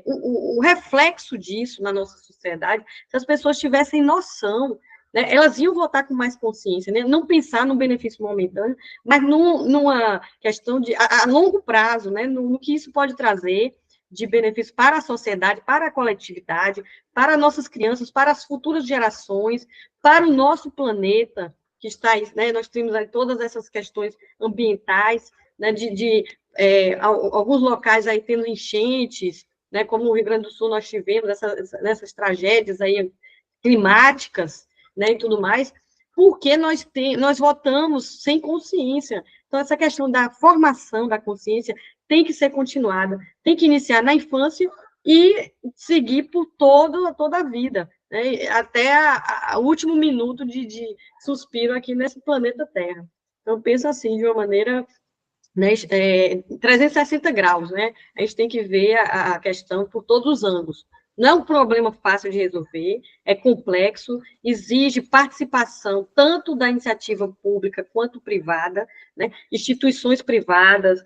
o reflexo disso na nossa sociedade. Se as pessoas tivessem noção, né, elas iam votar com mais consciência, né, não pensar no benefício momentâneo, mas numa questão de a longo prazo, né, no que isso pode trazer de benefício para a sociedade, para a coletividade, para nossas crianças, para as futuras gerações, para o nosso planeta, que está, né, nós temos aí todas essas questões ambientais, né, alguns locais aí tendo enchentes, né, como o Rio Grande do Sul nós tivemos essas tragédias aí climáticas, né, e tudo mais, porque nós votamos sem consciência. Então, essa questão da formação da consciência tem que ser continuada, tem que iniciar na infância e seguir por toda a vida, né, até o último minuto de suspiro aqui nesse planeta Terra. Então, penso assim, de uma maneira, né, 360 graus, né? A gente tem que ver a questão por todos os ângulos. Não é um problema fácil de resolver, é complexo, exige participação tanto da iniciativa pública quanto privada, né? Instituições privadas,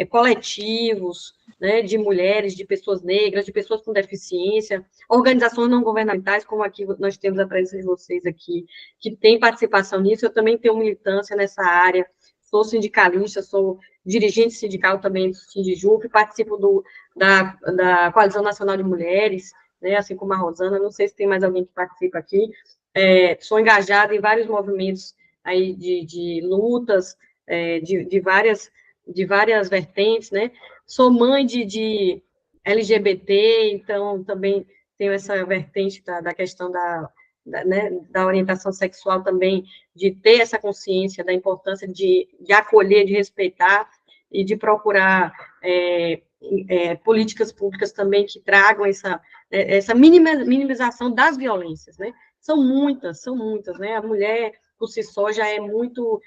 coletivos, né, de mulheres, de pessoas negras, de pessoas com deficiência, organizações não governamentais, como aqui nós temos a presença de vocês aqui, que tem participação nisso. Eu também tenho militância nessa área, sou sindicalista, sou dirigente sindical também do Sindijup, participo da Coalizão Nacional de Mulheres, né, assim como a Rosana, não sei se tem mais alguém que participa aqui, sou engajada em vários movimentos aí de lutas, de várias vertentes, né, sou mãe de LGBT, então também tenho essa vertente da questão da orientação sexual também, de ter essa consciência da importância de acolher, de respeitar e de procurar políticas públicas também que tragam essa minimização das violências, né? São muitas, né? A mulher, por si só, já é muito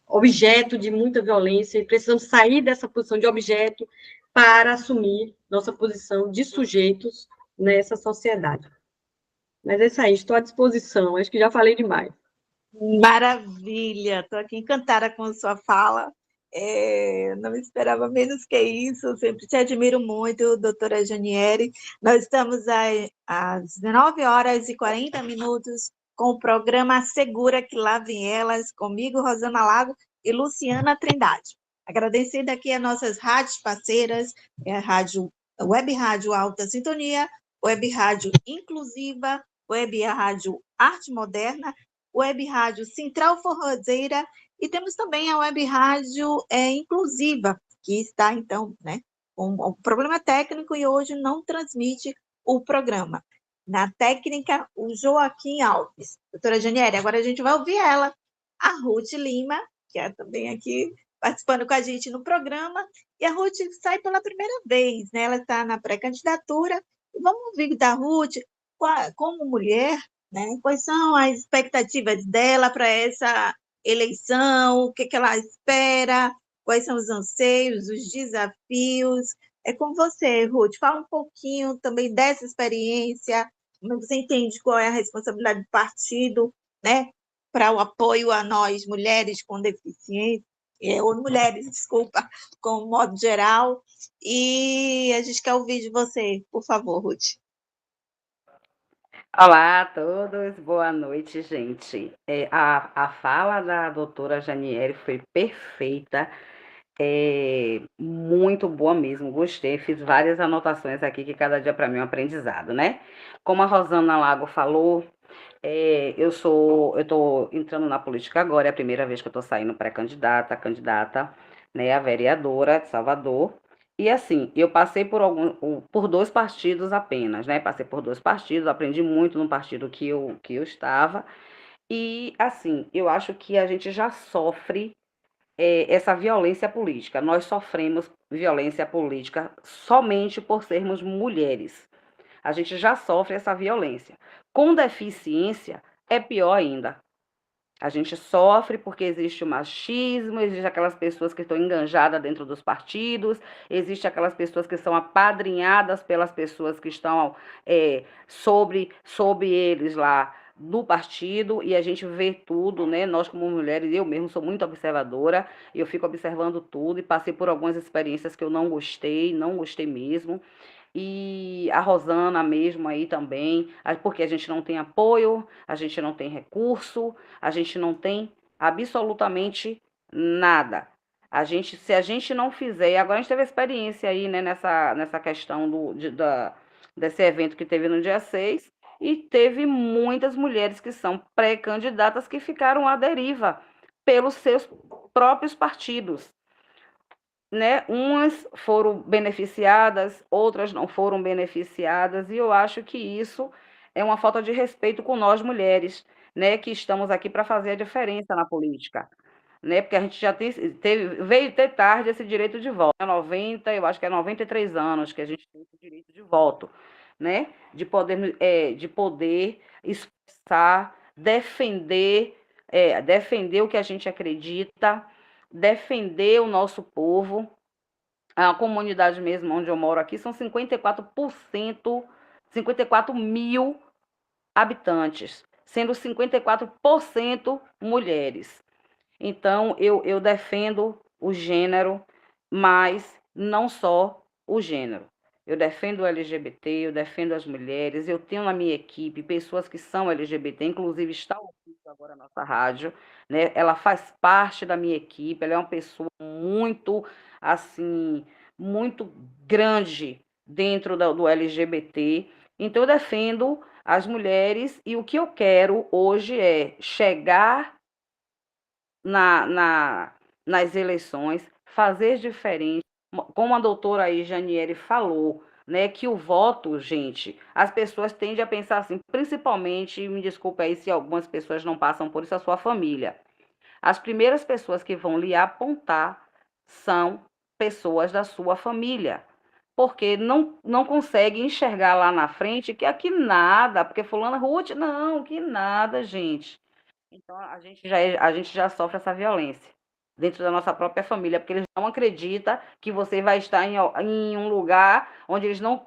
objeto de muita violência e precisamos sair dessa posição de objeto para assumir nossa posição de sujeitos nessa sociedade. Mas é isso aí, estou à disposição, acho que já falei demais. Maravilha, estou aqui encantada com a sua fala. Não esperava menos que isso, sempre te admiro muito, doutora Janieri. Nós estamos às 19h40 com o programa Segura que Lá Vem Elas, comigo, Rosana Lago e Luciana Trindade. Agradecida aqui a nossas rádios parceiras, a Web Rádio Alta Sintonia, Web Rádio Inclusiva, Web Rádio Arte Moderna, Web Rádio Central Forrozeira, e temos também a Web Rádio Inclusiva, que está, então, né, com um problema técnico e hoje não transmite o programa. Na técnica, o Joaquim Alves. Doutora Janieri, agora a gente vai ouvir ela, a Ruth Lima, que é também aqui participando com a gente no programa, e a Ruth sai pela primeira vez, né? Ela está na pré-candidatura, e vamos ouvir da Ruth, como mulher, né? Quais são as expectativas dela para essa eleição, o que ela espera, quais são os anseios, os desafios. É com você, Ruth. Fala um pouquinho também dessa experiência, como você entende qual é a responsabilidade do partido, né, para o apoio a nós, mulheres com deficiência, ou mulheres, desculpa, com modo geral. E a gente quer ouvir de você, por favor, Ruth. Olá a todos, boa noite, gente. A fala da doutora Janieri foi perfeita, muito boa mesmo, gostei, fiz várias anotações aqui, que cada dia para mim é um aprendizado, né? Como a Rosana Lago falou, eu estou entrando na política agora, é a primeira vez que eu estou saindo candidata, né, a vereadora de Salvador. E assim, eu passei por 2 partidos apenas, né? Passei por 2 partidos, aprendi muito no partido que eu estava. E assim, eu acho que a gente já sofre essa violência política. Nós sofremos violência política somente por sermos mulheres. A gente já sofre essa violência. Com deficiência, é pior ainda. A gente sofre porque existe o machismo, existe aquelas pessoas que estão enganjadas dentro dos partidos, existe aquelas pessoas que são apadrinhadas pelas pessoas que estão sobre eles lá do partido, e a gente vê tudo, né? Nós como mulheres, eu mesmo sou muito observadora, eu fico observando tudo e passei por algumas experiências que eu não gostei mesmo. E a Rosana mesmo aí também, porque a gente não tem apoio, a gente não tem recurso, a gente não tem absolutamente nada. Se a gente não fizer, agora a gente teve experiência aí, né, nessa questão desse evento que teve no dia 6, e teve muitas mulheres que são pré-candidatas que ficaram à deriva pelos seus próprios partidos, né? Umas foram beneficiadas, outras não foram beneficiadas, e eu acho que isso é uma falta de respeito com nós mulheres, né, que estamos aqui para fazer a diferença na política, né? Porque a gente já veio ter tarde esse direito de voto, eu acho que é 93 anos que a gente tem esse direito de voto, né? De poder expressar, defender o que a gente acredita, defender o nosso povo. A comunidade mesmo onde eu moro aqui são 54%, 54 mil habitantes, sendo 54% mulheres. Então, eu defendo o gênero, mas não só o gênero. Eu defendo o LGBT, eu defendo as mulheres, eu tenho na minha equipe pessoas que são LGBT, inclusive está ouvindo agora a nossa rádio, né? Ela faz parte da minha equipe, ela é uma pessoa muito, assim, muito grande dentro do LGBT. Então, eu defendo as mulheres e o que eu quero hoje é chegar nas eleições, fazer diferente, como a doutora aí, Janieri, falou, né, que o voto, gente, as pessoas tendem a pensar assim, principalmente, me desculpe aí se algumas pessoas não passam por isso, a sua família. As primeiras pessoas que vão lhe apontar são pessoas da sua família, porque não consegue enxergar lá na frente que aqui nada, porque fulana Ruth, não, que nada, gente. Então a gente já sofre essa violência dentro da nossa própria família, porque eles não acreditam que você vai estar em um lugar onde eles não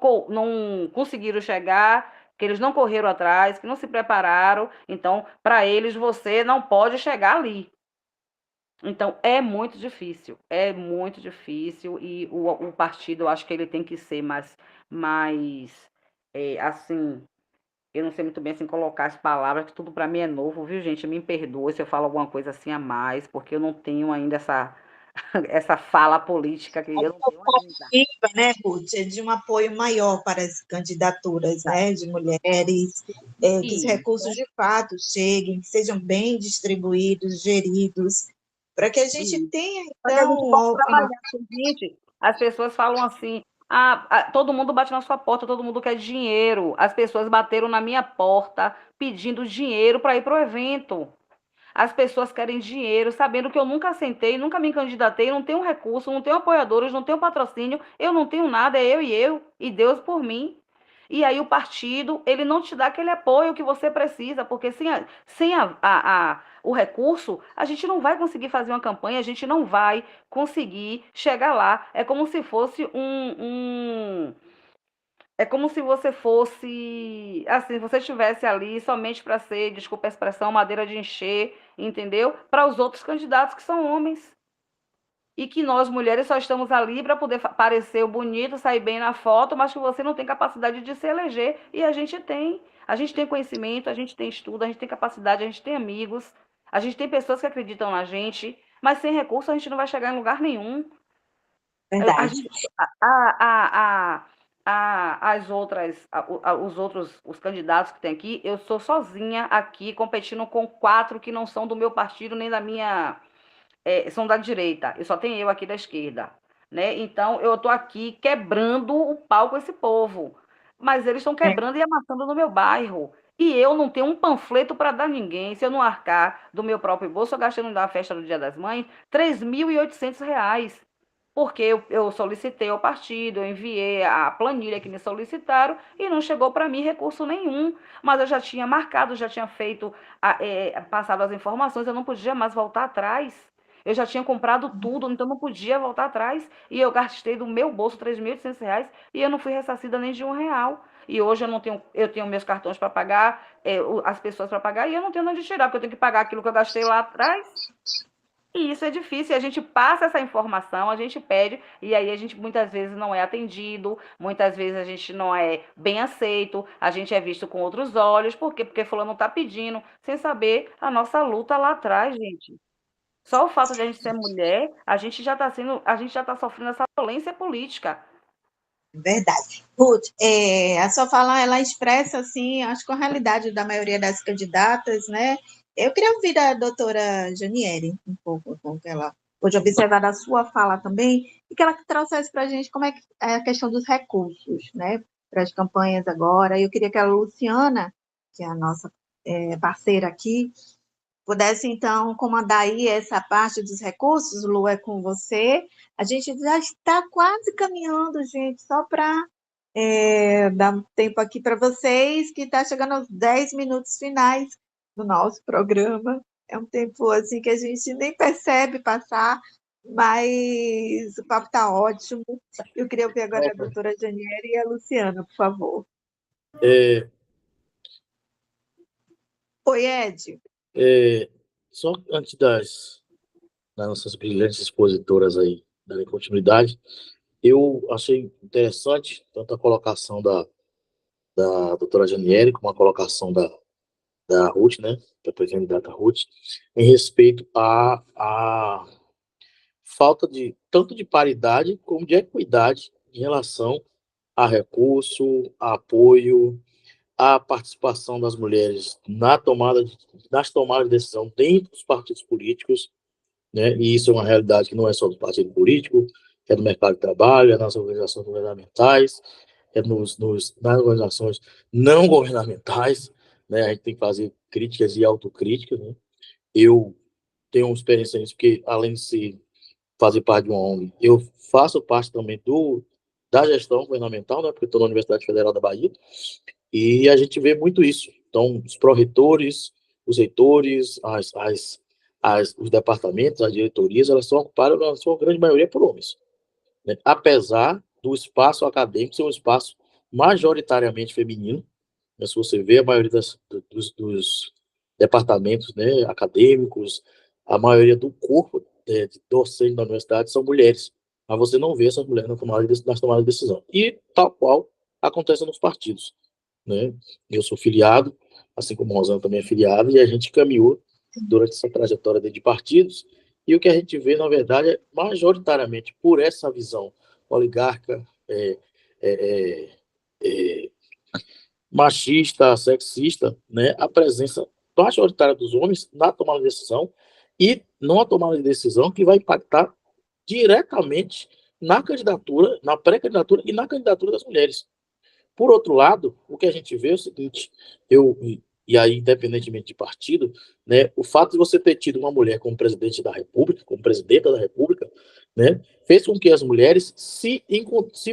conseguiram chegar, que eles não correram atrás, que não se prepararam. Então, para eles, você não pode chegar ali. Então, é muito difícil, e o partido, eu acho que ele tem que ser mais assim, eu não sei muito bem assim colocar as palavras, que tudo para mim é novo, viu, gente? Me perdoe se eu falo alguma coisa assim a mais, porque eu não tenho ainda essa, essa fala política que eu não tenho ainda. Né, Ruth, de um apoio maior para as candidaturas, né, de mulheres, que os recursos de fato cheguem, que sejam bem distribuídos, geridos, para que a gente tenha, Para que a gente possa então, trabalhar. Gente, as pessoas falam assim, todo mundo bate na sua porta, todo mundo quer dinheiro. As pessoas bateram na minha porta pedindo dinheiro para ir para o evento. As pessoas querem dinheiro, sabendo que eu nunca sentei, nunca me candidatei, não tenho recurso, não tenho apoiadores, não tenho patrocínio, eu não tenho nada, é eu, e Deus por mim. E aí o partido, ele não te dá aquele apoio que você precisa, porque sem o recurso, a gente não vai conseguir fazer uma campanha, a gente não vai conseguir chegar lá. É como se fosse é como se você fosse, assim, você estivesse ali somente para ser, desculpa a expressão, madeira de encher, entendeu? Para os outros candidatos que são homens. E que nós, mulheres, só estamos ali para poder parecer bonito, sair bem na foto, mas que você não tem capacidade de se eleger. E a gente tem. A gente tem conhecimento, a gente tem estudo, a gente tem capacidade, a gente tem amigos, a gente tem pessoas que acreditam na gente, mas sem recurso a gente não vai chegar em lugar nenhum. A verdade. gente, as outras, os outros, os candidatos que tem aqui, eu sou sozinha aqui competindo com 4 que não são do meu partido nem da minha, são da direita. Eu só tenho eu aqui da esquerda, né? Então eu tô aqui quebrando o pau com esse povo, mas eles estão quebrando e amassando no meu bairro. E eu não tenho um panfleto para dar a ninguém. Se eu não arcar do meu próprio bolso, eu gastei na festa do Dia das Mães R$ 3.800. Porque eu solicitei ao partido, eu enviei a planilha que me solicitaram e não chegou para mim recurso nenhum. Mas eu já tinha marcado, já tinha feito, passado as informações, eu não podia mais voltar atrás. Eu já tinha comprado tudo, então não podia voltar atrás. E eu gastei do meu bolso R$ 3.800 e eu não fui ressarcida nem de R$ 1. E hoje eu tenho meus cartões para pagar, as pessoas para pagar, e eu não tenho onde tirar, porque eu tenho que pagar aquilo que eu gastei lá atrás. E isso é difícil, a gente passa essa informação, a gente pede, e aí a gente muitas vezes não é atendido, muitas vezes a gente não é bem aceito, a gente é visto com outros olhos, por quê? Porque fulano está pedindo, sem saber a nossa luta lá atrás, gente. Só o fato de a gente ser mulher, a gente já está sofrendo essa violência política. Verdade. Ruth, a sua fala, ela expressa, assim, acho que a realidade da maioria das candidatas, né? Eu queria ouvir da doutora Janieri um pouco, com que ela pôde observar da sua fala também, e que ela trouxesse para a gente como é, é a questão dos recursos, né? Para as campanhas agora. Eu queria que a Luciana, que é a nossa parceira aqui, pudesse, então, comandar aí essa parte dos recursos. Lu, é com você. A gente já está quase caminhando, gente, só para dar um tempo aqui para vocês, que está chegando aos 10 minutos finais do nosso programa. É um tempo assim que a gente nem percebe passar, mas o papo está ótimo. Eu queria ouvir agora a doutora Janieri e a Luciana, por favor. Oi, Ed. Só antes das nossas brilhantes expositoras aí darem continuidade, eu achei interessante tanto a colocação da doutora Janieri como a colocação da Ruth, né, da pré-candidata Ruth, em respeito à falta de tanto de paridade como de equidade em relação a recurso, a apoio, a participação das mulheres nas tomadas de decisão dentro dos partidos políticos, né? E isso é uma realidade que não é só do partido político, é do mercado de trabalho, é nas organizações governamentais, nas organizações não governamentais, né? A gente tem que fazer críticas e autocríticas, né? Eu tenho uma experiência nisso, porque além de fazer parte de uma ONG, eu faço parte também da gestão governamental, né? Porque estou na Universidade Federal da Bahia, e a gente vê muito isso. Então, os pró-reitores, os reitores, os departamentos, as diretorias, elas são ocupadas, na sua grande maioria, por homens, né? Apesar do espaço acadêmico ser um espaço majoritariamente feminino, né? Se você vê a maioria dos departamentos, né, acadêmicos, a maioria do corpo docente da universidade são mulheres, mas você não vê essas mulheres nas tomadas de decisão. E tal qual acontece nos partidos, né? Eu sou filiado, assim como o Rosana também é filiado, e a gente caminhou durante essa trajetória de partidos, e o que a gente vê, na verdade, é majoritariamente por essa visão oligarca, machista, sexista, né, a presença majoritária dos homens na tomada de decisão, e não a tomada de decisão que vai impactar diretamente na candidatura, na pré-candidatura e na candidatura das mulheres. Por outro lado, o que a gente vê é o seguinte, e aí, independentemente de partido, né, o fato de você ter tido uma mulher como presidente da República, como presidenta da República, né, fez com que as mulheres se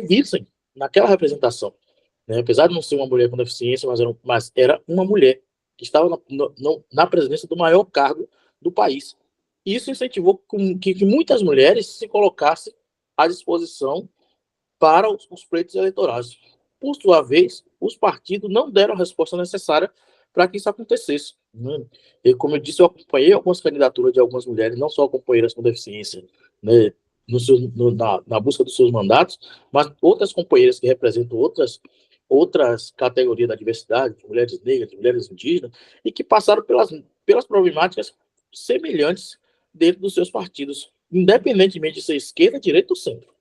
vissem naquela representação, né, apesar de não ser uma mulher com deficiência, mas era uma mulher que estava na presidência do maior cargo do país. Isso incentivou que muitas mulheres se colocassem à disposição para os pleitos eleitorais. Por sua vez, os partidos não deram a resposta necessária para que isso acontecesse, né? E, como eu disse, eu acompanhei algumas candidaturas de algumas mulheres, não só companheiras com deficiência, né, na busca dos seus mandatos, mas outras companheiras que representam outras categorias da diversidade, mulheres negras, mulheres indígenas, e que passaram pelas problemáticas semelhantes dentro dos seus partidos, independentemente de ser esquerda, direita ou centro.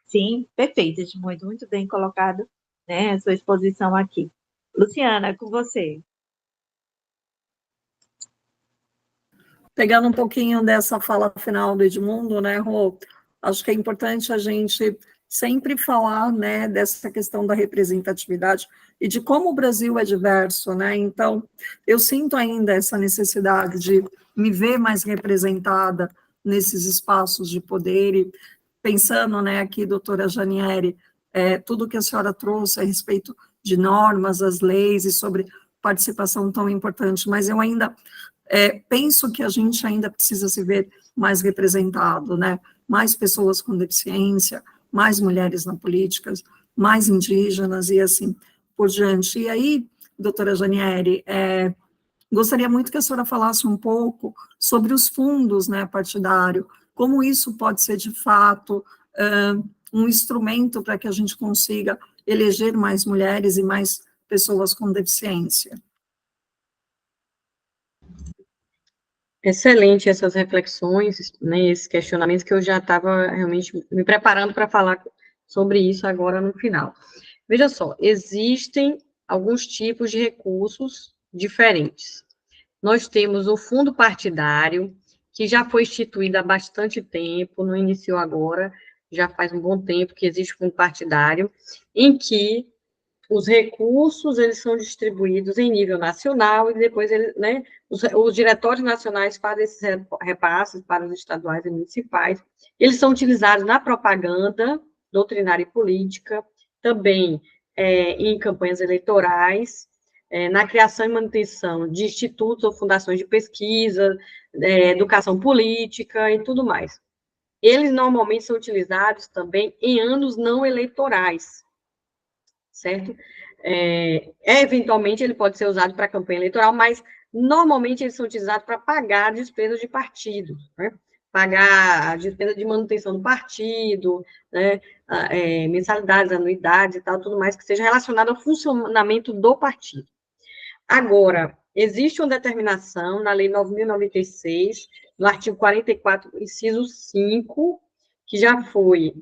Sim, perfeito, Edmundo, muito bem colocado, né, a sua exposição aqui. Luciana, com você. Pegando um pouquinho dessa fala final do Edmundo, né, Rô, acho que é importante a gente sempre falar, né, dessa questão da representatividade e de como o Brasil é diverso, né, então eu sinto ainda essa necessidade de me ver mais representada nesses espaços de poder e pensando, né, aqui, doutora Janieri, tudo que a senhora trouxe a respeito de normas, as leis e sobre participação tão importante, mas eu ainda penso que a gente ainda precisa se ver mais representado, né, mais pessoas com deficiência, mais mulheres na política, mais indígenas e assim por diante. E aí, doutora Janieri, gostaria muito que a senhora falasse um pouco sobre os fundos, né, partidário, como isso pode ser, de fato, um instrumento para que a gente consiga eleger mais mulheres e mais pessoas com deficiência. Excelente essas reflexões, né, esses questionamentos que eu já estava realmente me preparando para falar sobre isso agora no final. Veja só, existem alguns tipos de recursos diferentes. Nós temos o fundo partidário, que já foi instituído há bastante tempo, não iniciou agora, já faz um bom tempo que existe o fundo partidário, em que os recursos, eles são distribuídos em nível nacional, e depois, né, os diretórios nacionais fazem esses repasses para os estaduais e municipais. Eles são utilizados na propaganda doutrinária e política, também em campanhas eleitorais, na criação e manutenção de institutos ou fundações de pesquisa, educação política e tudo mais. Eles normalmente são utilizados também em anos não eleitorais, certo? Eventualmente ele pode ser usado para campanha eleitoral, mas normalmente eles são utilizados para pagar despesas de partido, né? Pagar a despesa de manutenção do partido, né? Mensalidades, anuidades e tal, tudo mais que seja relacionado ao funcionamento do partido. Agora, existe uma determinação na Lei 9.096, no artigo 44, inciso 5, que já foi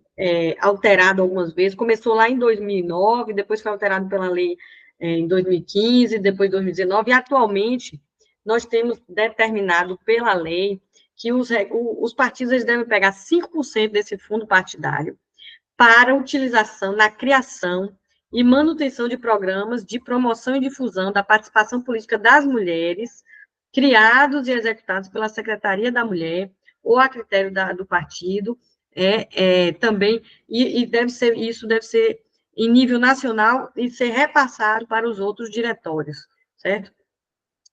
alterado algumas vezes, começou lá em 2009, depois foi alterado pela lei em 2015, depois 2019, e atualmente nós temos determinado pela lei que os partidos eles devem pegar 5% desse fundo partidário para utilização na criação e manutenção de programas de promoção e difusão da participação política das mulheres, criados e executados pela Secretaria da Mulher, ou a critério do partido, também, e isso deve ser em nível nacional e ser repassado para os outros diretórios, certo?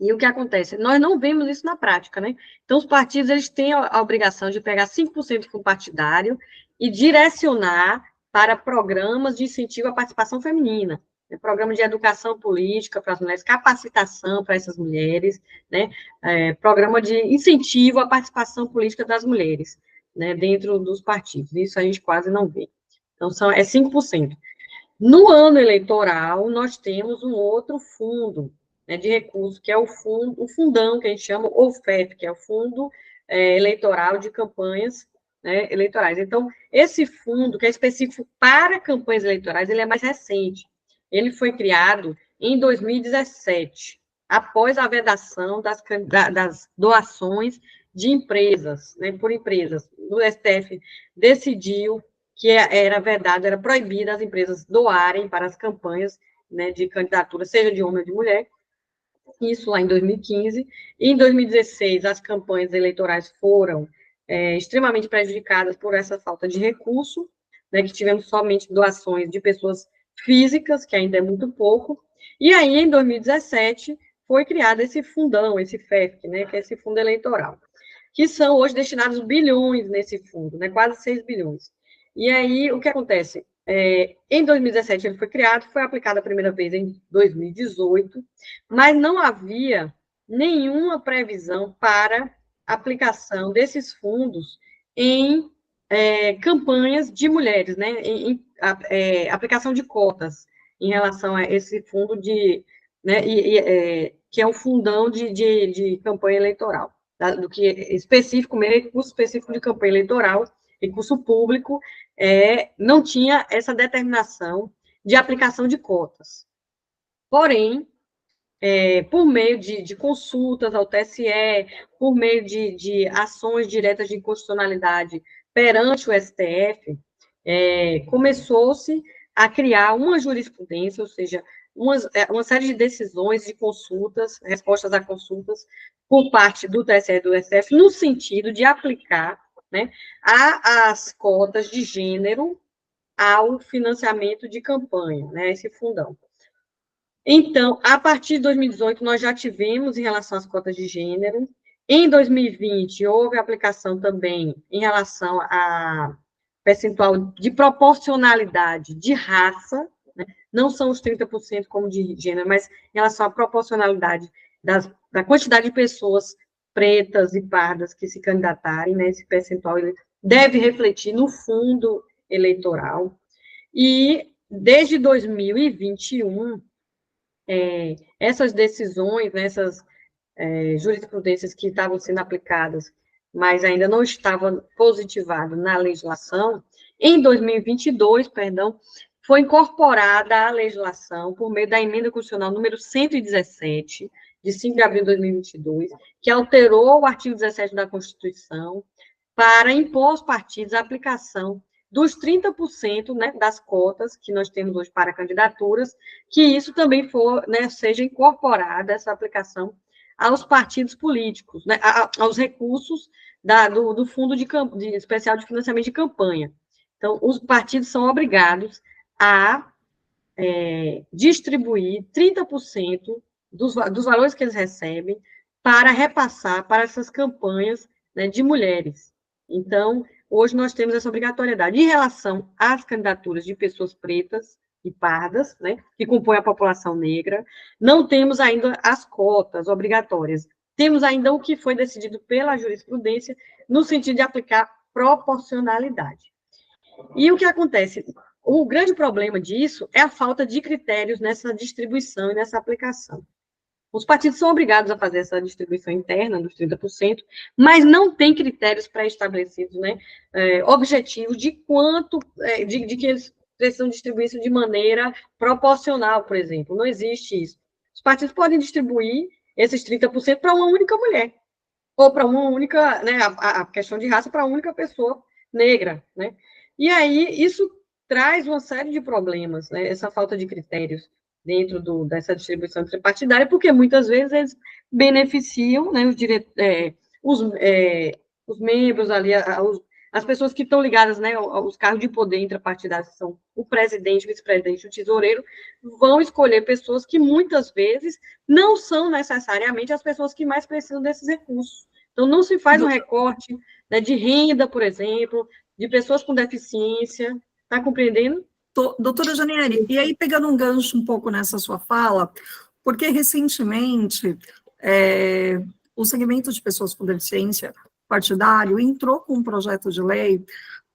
E o que acontece? Nós não vemos isso na prática, né? Então, os partidos, eles têm a obrigação de pegar 5% do partidário e direcionar para programas de incentivo à participação feminina, né? Programa de educação política para as mulheres, capacitação para essas mulheres, né? Programa de incentivo à participação política das mulheres, né? Dentro dos partidos. Isso a gente quase não vê. Então, é 5%. No ano eleitoral, nós temos um outro fundo, né, de recursos, que é o fundão, que a gente chama OFEP, que é o Fundo Eleitoral de Campanhas, né, Eleitorais. Então, esse fundo, que é específico para campanhas eleitorais, ele é mais recente. Ele foi criado em 2017, após a vedação das doações de empresas, né, por empresas. O STF decidiu que era vedado, era proibido as empresas doarem para as campanhas, né, de candidatura, seja de homem ou de mulher, isso lá em 2015. E em 2016, as campanhas eleitorais foram extremamente prejudicadas por essa falta de recurso, né, que tivemos somente doações de pessoas físicas, que ainda é muito pouco. E aí, em 2017, foi criado esse fundão, esse FEF, né, que é esse fundo eleitoral, que são hoje destinados bilhões nesse fundo, né, quase 6 bilhões. E aí, o que acontece? Em 2017 ele foi criado, foi aplicado a primeira vez em 2018, mas não havia nenhuma previsão para aplicação desses fundos em campanhas de mulheres, né, em aplicação de cotas em relação a esse fundo né, que é um fundão de campanha eleitoral, tá? Do que específico, recurso específico de campanha eleitoral, recurso público, não tinha essa determinação de aplicação de cotas. Porém, por meio de consultas ao TSE, por meio de ações diretas de inconstitucionalidade perante o STF, começou-se a criar uma jurisprudência, ou seja, uma série de decisões, de consultas, respostas a consultas, por parte do TSE e do STF, no sentido de aplicar, né, as cotas de gênero ao financiamento de campanha, né, esse fundão. Então, a partir de 2018, nós já tivemos em relação às cotas de gênero. Em 2020, houve aplicação também em relação a percentual de proporcionalidade de raça, né? Não são os 30% como de gênero, mas em relação à proporcionalidade da quantidade de pessoas pretas e pardas que se candidatarem, né? Esse percentual ele deve refletir no fundo eleitoral. E desde 2021, essas decisões, né, essas jurisprudências que estavam sendo aplicadas, mas ainda não estavam positivadas na legislação, em 2022, foi incorporada à legislação por meio da emenda constitucional número 117, de 5 de abril de 2022, que alterou o artigo 17 da Constituição para impor aos partidos a aplicação dos 30%, né, das cotas que nós temos hoje para candidaturas, que isso também né, seja incorporada, essa aplicação, aos partidos políticos, né, aos recursos do Fundo Especial de Financiamento de Campanha. Então, os partidos são obrigados a distribuir 30% dos valores que eles recebem para repassar para essas campanhas, né, de mulheres. Então, hoje nós temos essa obrigatoriedade. Em relação às candidaturas de pessoas pretas e pardas, né, que compõem a população negra, não temos ainda as cotas obrigatórias. Temos ainda o que foi decidido pela jurisprudência no sentido de aplicar proporcionalidade. E o que acontece? O grande problema disso é a falta de critérios nessa distribuição e nessa aplicação. Os partidos são obrigados a fazer essa distribuição interna dos 30%, mas não tem critérios pré-estabelecidos, né, objetivos de quanto, de que eles precisam distribuir isso de maneira proporcional, por exemplo. Não existe isso. Os partidos podem distribuir esses 30% para uma única mulher, ou para uma única, né, a questão de raça para uma única pessoa negra, né? E aí, isso traz uma série de problemas, né, essa falta de critérios dentro dessa distribuição tripartidária, porque muitas vezes eles beneficiam, né, os membros ali, as pessoas que estão ligadas, né, aos cargos de poder intrapartidário, que são o presidente, o vice-presidente, o tesoureiro, vão escolher pessoas que muitas vezes não são necessariamente as pessoas que mais precisam desses recursos. Então, não se faz um recorte, né, de renda, por exemplo, de pessoas com deficiência, está compreendendo? Doutora Janieri, e aí pegando um gancho um pouco nessa sua fala, porque recentemente o segmento de pessoas com deficiência partidário entrou com um projeto de lei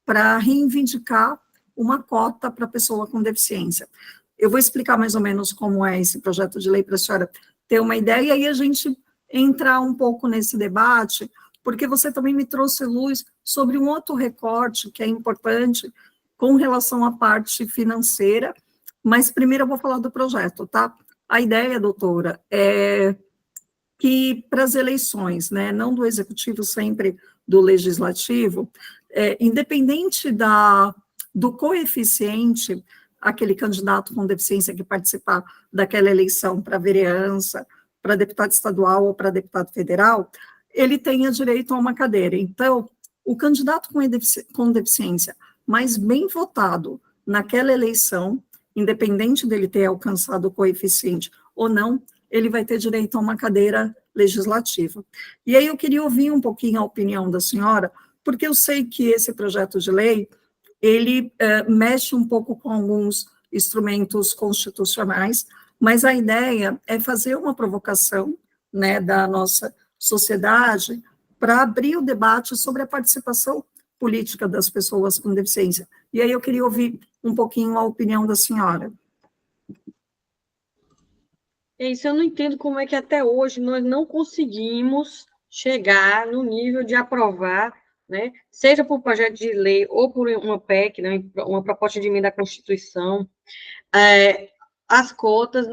para reivindicar uma cota para pessoa com deficiência. Eu vou explicar mais ou menos como é esse projeto de lei para a senhora ter uma ideia, e aí a gente entrar um pouco nesse debate, porque você também me trouxe luz sobre um outro recorte que é importante com relação à parte financeira, mas primeiro eu vou falar do projeto, tá? A ideia, doutora, é que para as eleições, né, não do executivo, sempre do legislativo, independente do coeficiente, aquele candidato com deficiência que participar daquela eleição para vereança, para deputado estadual ou para deputado federal, ele tenha direito a uma cadeira. Então, o candidato com deficiência mais bem votado naquela eleição, independente dele ter alcançado o coeficiente ou não, ele vai ter direito a uma cadeira legislativa. E aí eu queria ouvir um pouquinho a opinião da senhora, porque eu sei que esse projeto de lei, ele mexe um pouco com alguns instrumentos constitucionais, mas a ideia é fazer uma provocação, né, da nossa sociedade para abrir o debate sobre a participação política das pessoas com deficiência. E aí eu queria ouvir um pouquinho a opinião da senhora. É isso, eu não entendo como é que até hoje nós não conseguimos chegar no nível de aprovar, né, seja por projeto de lei ou por uma PEC, né, uma proposta de emenda à Constituição, as cotas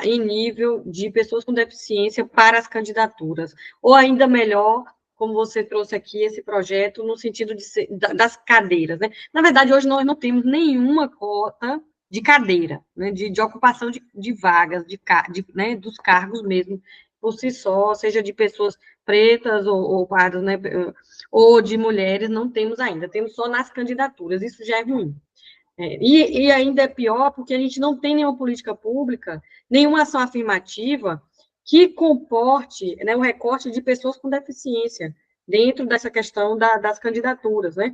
em nível de pessoas com deficiência para as candidaturas, ou ainda melhor, como você trouxe aqui esse projeto, no sentido das cadeiras, né? Na verdade, hoje nós não temos nenhuma cota de cadeira, né, de ocupação de vagas, né, dos cargos mesmo, por si só, seja de pessoas pretas ou pardas, né, ou de mulheres, não temos ainda, temos só nas candidaturas, isso já é ruim. E ainda é pior porque a gente não tem nenhuma política pública, nenhuma ação afirmativa que comporte, né, o recorte de pessoas com deficiência dentro dessa questão das candidaturas, né?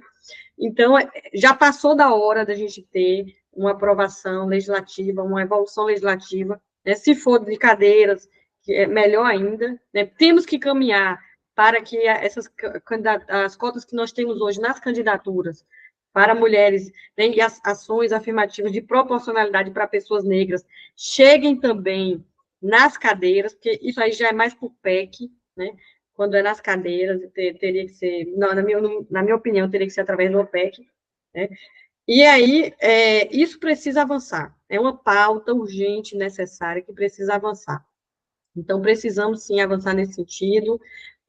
Então, já passou da hora da gente ter uma aprovação legislativa, uma evolução legislativa, né? Se for de cadeiras, melhor ainda, né? Temos que caminhar para que as cotas que nós temos hoje nas candidaturas para mulheres, né, e as ações afirmativas de proporcionalidade para pessoas negras cheguem também nas cadeiras, porque isso aí já é mais por PEC, né? Quando é nas cadeiras, teria que ser, não, na minha opinião, teria que ser através do OPEC, né? E aí, isso precisa avançar, é uma pauta urgente, necessária, que precisa avançar. Então, precisamos, sim, avançar nesse sentido,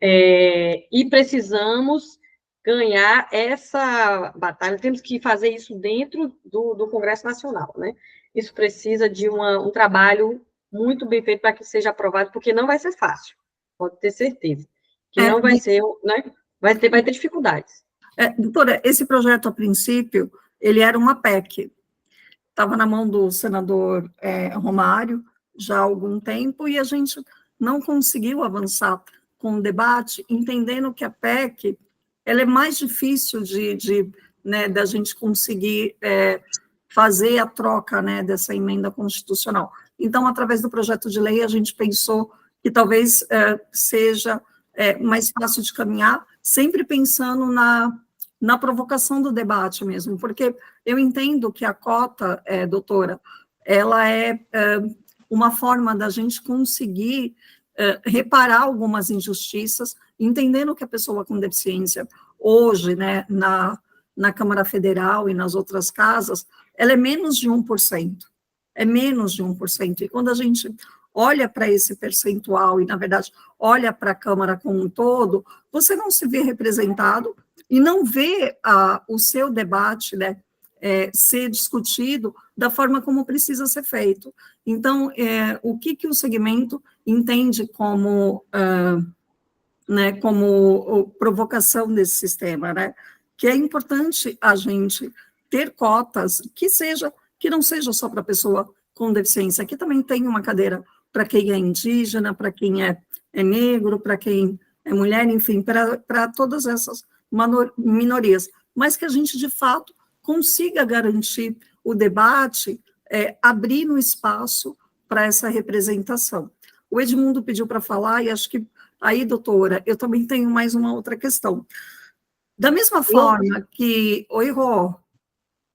e precisamos ganhar essa batalha, temos que fazer isso dentro do Congresso Nacional, né? Isso precisa de um trabalho muito bem feito para que seja aprovado, porque não vai ser fácil, pode ter certeza, que não vai ser, né? Vai ter dificuldades. Doutora, esse projeto, a princípio, ele era uma PEC, estava na mão do senador Romário já há algum tempo, e a gente não conseguiu avançar com o debate, entendendo que a PEC ela é mais difícil né, da gente conseguir fazer a troca, né, dessa emenda constitucional. Então, através do projeto de lei, a gente pensou que talvez seja mais fácil de caminhar, sempre pensando na provocação do debate mesmo, porque eu entendo que a cota, doutora, ela é uma forma da gente conseguir reparar algumas injustiças, entendendo que a pessoa com deficiência, hoje, né, na Câmara Federal e nas outras casas, ela é menos de 1%, é menos de 1%, e quando a gente olha para esse percentual e, na verdade, olha para a Câmara como um todo, você não se vê representado e não vê o seu debate, né, ser discutido da forma como precisa ser feito. Então, o que o segmento entende como, né, como provocação desse sistema, né? Que é importante a gente ter cotas que não seja só para pessoa com deficiência, que também tem uma cadeira para quem é indígena, para quem é negro, para quem é mulher, enfim, para todas essas minorias, mas que a gente, de fato, consiga garantir o debate, abrindo espaço para essa representação. O Edmundo pediu para falar, e acho que aí, doutora, eu também tenho mais uma outra questão. Da mesma forma que... Oi, Rô.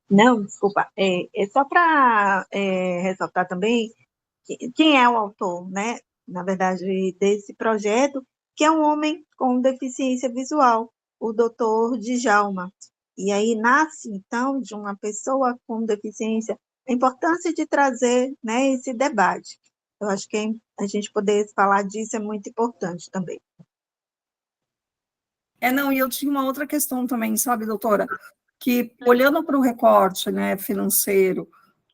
Não, desculpa. É só para ressaltar também quem é o autor, né? Na verdade, desse projeto, que é um homem com deficiência visual, o doutor Djalma. E aí nasce, então, de uma pessoa com deficiência, a importância de trazer, né, esse debate. Eu acho que a gente poder falar disso é muito importante também. Não, e eu tinha uma outra questão também, sabe, doutora? Que, olhando para o recorte, né, financeiro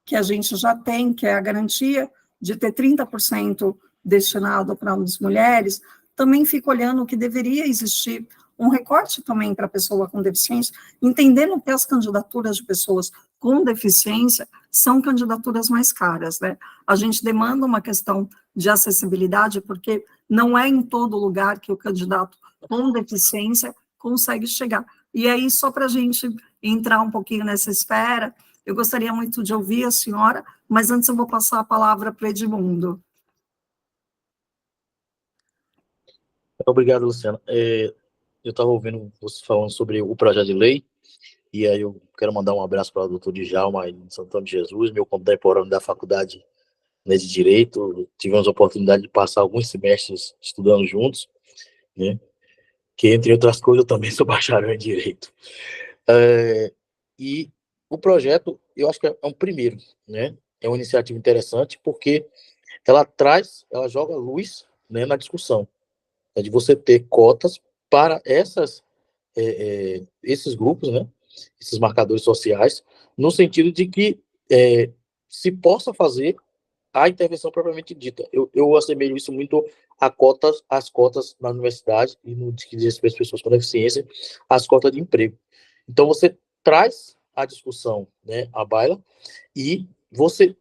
que a gente já tem, que é a garantia de ter 30% destinado para as mulheres, também fico olhando que deveria existir um recorte também para a pessoa com deficiência, entendendo que as candidaturas de pessoas com deficiência são candidaturas mais caras, né? A gente demanda uma questão de acessibilidade, porque não é em todo lugar que o candidato com deficiência consegue chegar. E aí, só para a gente entrar um pouquinho nessa esfera, eu gostaria muito de ouvir a senhora, mas antes eu vou passar a palavra para o Edmundo. Obrigado, Luciana. Eu estava ouvindo você falando sobre o projeto de lei, e aí eu quero mandar um abraço para o doutor Djalma, em Santana de Jesus, meu contemporâneo da faculdade, né, de Direito. Tivemos a oportunidade de passar alguns semestres estudando juntos, né, que, entre outras coisas, eu também sou bacharel em Direito. E o projeto, eu acho que é um primeiro, né, é uma iniciativa interessante, porque ela joga luz, né, na discussão, de você ter cotas para esses grupos, né, esses marcadores sociais, no sentido de que se possa fazer a intervenção propriamente dita. Eu assemelho isso muito às cotas na universidade e no que diz respeito às pessoas com deficiência, as cotas de emprego. Então, você traz a discussão, né, à baila, e você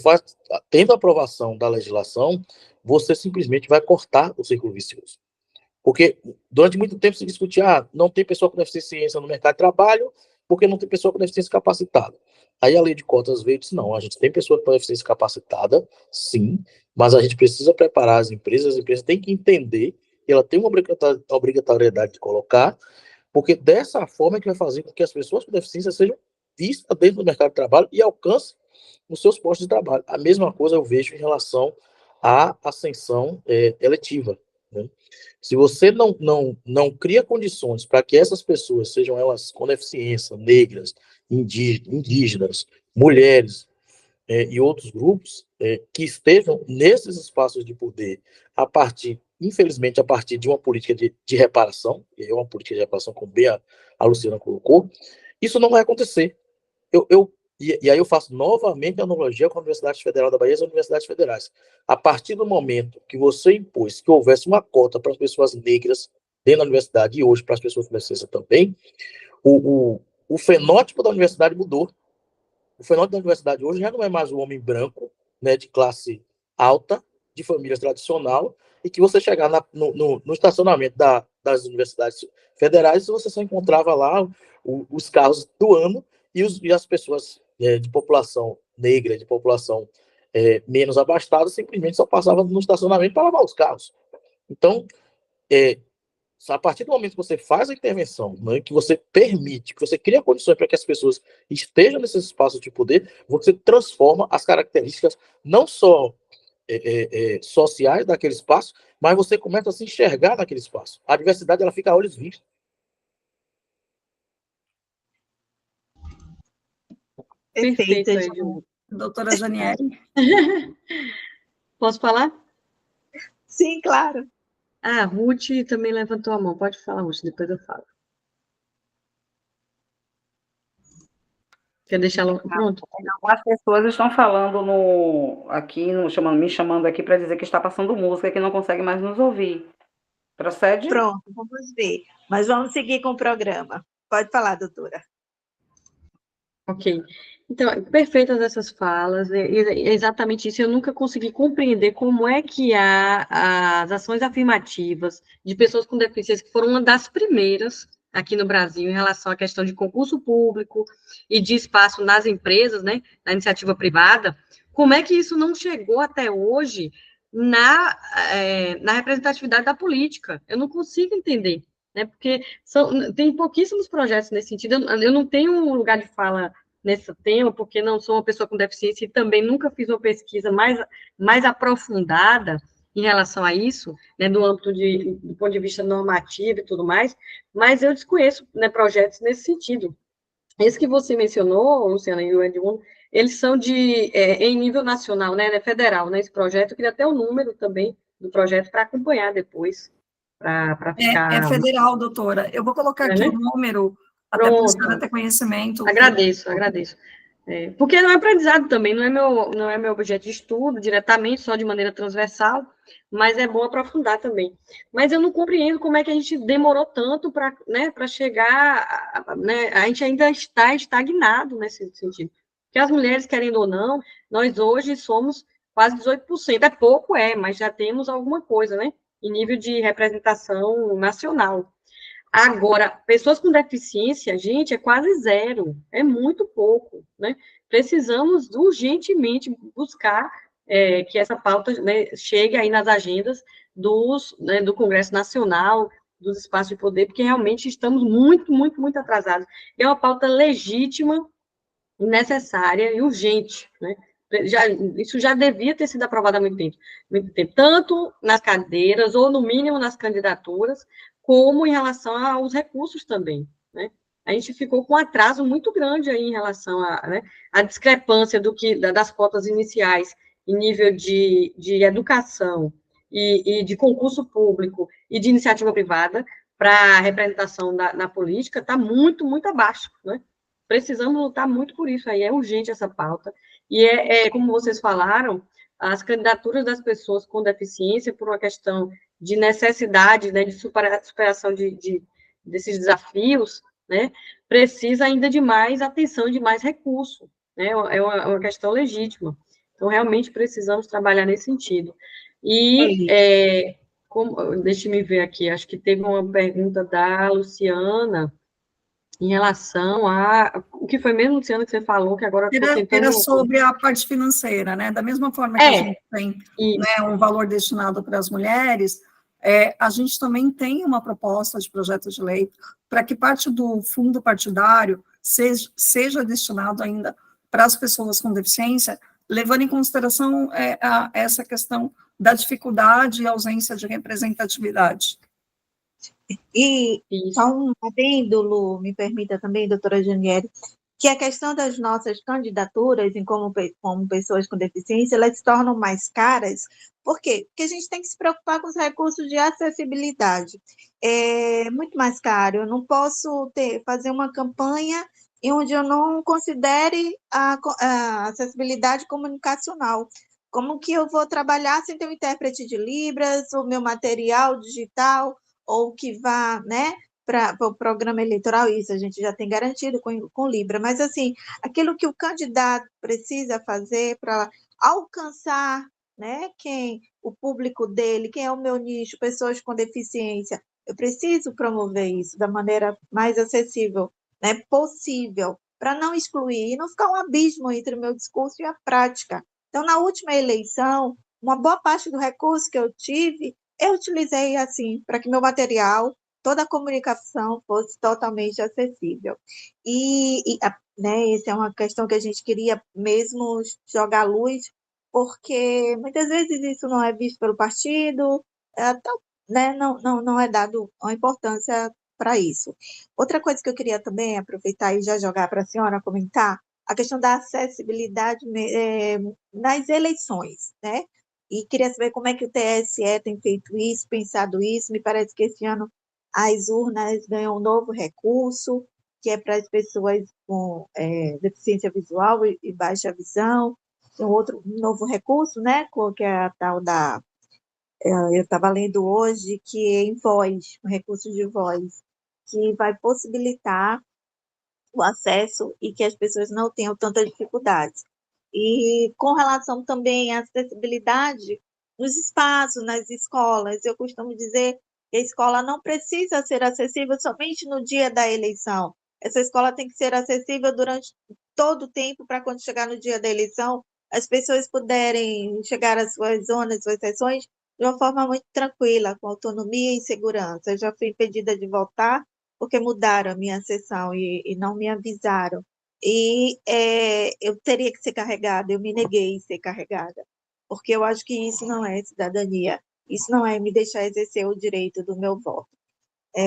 faz, tendo a aprovação da legislação, você simplesmente vai cortar o círculo vicioso. Porque durante muito tempo se discutia, não tem pessoa com deficiência no mercado de trabalho, porque não tem pessoa com deficiência capacitada. Aí a lei de cotas veio e disse, não, a gente tem pessoa com deficiência capacitada, sim, mas a gente precisa preparar as empresas têm que entender que ela tem uma obrigatoriedade de colocar, porque dessa forma é que vai fazer com que as pessoas com deficiência sejam vistas dentro do mercado de trabalho e alcancem os seus postos de trabalho. A mesma coisa eu vejo em relação à ascensão eletiva, né? Se você não cria condições para que essas pessoas, sejam elas com deficiência, negras, indígenas, mulheres e outros grupos, que estejam nesses espaços de poder, infelizmente, a partir de uma política de reparação, e é uma política de reparação, como bem a Luciana colocou, isso não vai acontecer. E aí eu faço novamente a analogia com a Universidade Federal da Bahia e as universidades federais. A partir do momento que você impôs que houvesse uma cota para as pessoas negras dentro da universidade, e hoje para as pessoas com deficiência também, o fenótipo da universidade mudou. O fenótipo da universidade hoje já não é mais o homem branco, né, de classe alta, de família tradicional, e que você chegar no estacionamento das universidades federais, você só encontrava lá os carros do ano e as pessoas de população negra, de população menos abastada, simplesmente só passavam no estacionamento para lavar os carros. Então, a partir do momento que você faz a intervenção, né, que você permite, que você cria condições para que as pessoas estejam nesses espaços de poder, você transforma as características não só sociais daquele espaço, mas você começa a se enxergar naquele espaço. A diversidade, ela fica a olhos vistos. Perfeito, Edmundo. Doutora Janiele. Posso falar? Sim, claro. Ah, Ruth também levantou a mão. Pode falar, Ruth, depois eu falo. Quer deixar logo pronto? As pessoas estão falando me chamando aqui para dizer que está passando música, que não consegue mais nos ouvir. Procede? Pronto, vamos ver. Mas vamos seguir com o programa. Pode falar, doutora. Ok. Então, perfeitas essas falas, é exatamente isso. Eu nunca consegui compreender como é que as ações afirmativas de pessoas com deficiência, que foram uma das primeiras aqui no Brasil em relação à questão de concurso público e de espaço nas empresas, né, na iniciativa privada, como é que isso não chegou até hoje na representatividade da política? Eu não consigo entender, né, porque tem pouquíssimos projetos nesse sentido. Eu não tenho um lugar de fala nesse tema, porque não sou uma pessoa com deficiência e também nunca fiz uma pesquisa mais aprofundada em relação a isso, né, do âmbito do ponto de vista normativo e tudo mais, mas eu desconheço, né, projetos nesse sentido. Esse que você mencionou, Luciana, e o Edmundo, eles são em nível nacional, né, federal, né, esse projeto. Eu queria até o número também do projeto para acompanhar depois, para ficar... É federal, doutora. Eu vou colocar aqui o número, até para a senhora ter conhecimento. Agradeço. Porque não é aprendizado também, não é meu objeto de estudo diretamente, só de maneira transversal, mas é bom aprofundar também. Mas eu não compreendo como é que a gente demorou tanto para, né, para chegar, né, a gente ainda está estagnado nesse sentido. Porque as mulheres, querendo ou não, nós hoje somos quase 18%. É pouco, mas já temos alguma coisa, né, em nível de representação nacional. Agora, pessoas com deficiência, gente, é quase zero, é muito pouco, né? Precisamos urgentemente buscar que essa pauta, né, chegue aí nas agendas do Congresso Nacional, dos espaços de poder, porque realmente estamos muito atrasados. É uma pauta legítima, necessária e urgente, né? Isso já devia ter sido aprovado há muito tempo, tanto nas cadeiras, ou no mínimo nas candidaturas, como em relação aos recursos também, né? A gente ficou com um atraso muito grande aí em relação né, à discrepância das cotas iniciais em nível de educação e de concurso público e de iniciativa privada para a representação na política, está muito abaixo, né? Precisamos lutar muito por isso aí, é urgente essa pauta. E como vocês falaram, as candidaturas das pessoas com deficiência, por uma questão de necessidade, né, de superação desses desafios, né, precisa ainda de mais atenção, de mais recurso, né, é uma questão legítima. Então, realmente precisamos trabalhar nesse sentido. E, deixa-me ver aqui, acho que teve uma pergunta da Luciana, em relação o que foi mesmo, Luciana, que você falou, que agora estou tentando... Era sobre a parte financeira, né? Da mesma forma que a gente tem, né, um valor destinado para as mulheres, a gente também tem uma proposta de projeto de lei para que parte do fundo partidário seja destinado ainda para as pessoas com deficiência, levando em consideração essa questão da dificuldade e ausência de representatividade. E só um adendo, Lu, me permita também, doutora Janiele, que a questão das nossas candidaturas como pessoas com deficiência, elas se tornam mais caras. Por quê? Porque a gente tem que se preocupar com os recursos de acessibilidade. É muito mais caro. Eu não posso fazer uma campanha onde eu não considere a acessibilidade comunicacional. Como que eu vou trabalhar sem ter um intérprete de Libras, o meu material digital, ou que vá, né, para o programa eleitoral, isso a gente já tem garantido com Libra, mas assim, aquilo que o candidato precisa fazer para alcançar, né, o público dele, quem é o meu nicho, pessoas com deficiência, eu preciso promover isso da maneira mais acessível, né, possível, para não excluir e não ficar um abismo entre o meu discurso e a prática. Então, na última eleição, uma boa parte do recurso que eu tive, eu utilizei assim, para que meu material, toda a comunicação fosse totalmente acessível. Né, essa é uma questão que a gente queria mesmo jogar luz, porque muitas vezes isso não é visto pelo partido, né, não é dado uma importância para isso. Outra coisa que eu queria também aproveitar e já jogar para a senhora comentar, a questão da acessibilidade nas eleições, né? E queria saber como é que o TSE tem feito isso, pensado isso. Me parece que esse ano as urnas ganham um novo recurso. que é para as pessoas com deficiência visual e baixa visão. Tem um novo recurso, né, que é a tal da... eu estava lendo hoje, que é em voz, um recurso de voz, que vai possibilitar o acesso e que as pessoas não tenham tanta dificuldade. E com relação também à acessibilidade nos espaços, nas escolas, eu costumo dizer que a escola não precisa ser acessível somente no dia da eleição. Essa escola tem que ser acessível durante todo o tempo, para quando chegar no dia da eleição, as pessoas puderem chegar às suas zonas, suas sessões, de uma forma muito tranquila, com autonomia e segurança. Eu já fui impedida de voltar, porque mudaram a minha sessão e não me avisaram. E eu teria que ser carregada, eu me neguei a ser carregada, porque eu acho que isso não é cidadania, isso não é me deixar exercer o direito do meu voto.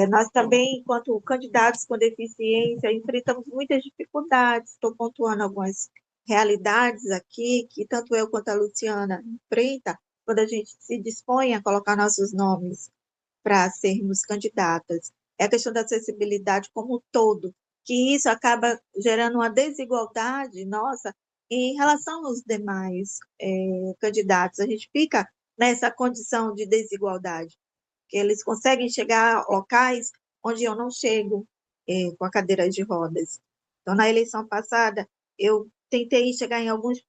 Nós também, enquanto candidatos com deficiência, enfrentamos muitas dificuldades, estou pontuando algumas realidades aqui, que tanto eu quanto a Luciana enfrenta, quando a gente se dispõe a colocar nossos nomes para sermos candidatas. É a questão da acessibilidade como um todo, que isso acaba gerando uma desigualdade nossa em relação aos demais candidatos. A gente fica nessa condição de desigualdade, que eles conseguem chegar a locais onde eu não chego com a cadeira de rodas. Então, na eleição passada, eu tentei chegar em algumas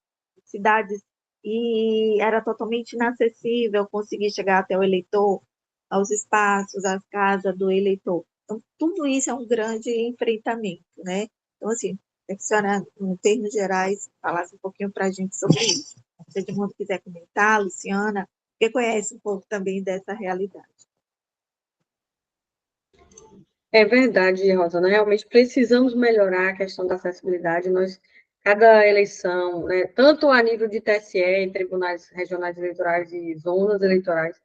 cidades e era totalmente inacessível conseguir chegar até o eleitor, aos espaços, às casas do eleitor. Então, tudo isso é um grande enfrentamento, né? Então, assim, a senhora, em termos gerais, falasse um pouquinho para a gente sobre isso. Se todo mundo quiser comentar, Luciana, porque conhece um pouco também dessa realidade. É verdade, Rosana. Realmente precisamos melhorar a questão da acessibilidade. Cada eleição, né, tanto a nível de TSE, em tribunais regionais eleitorais e zonas eleitorais,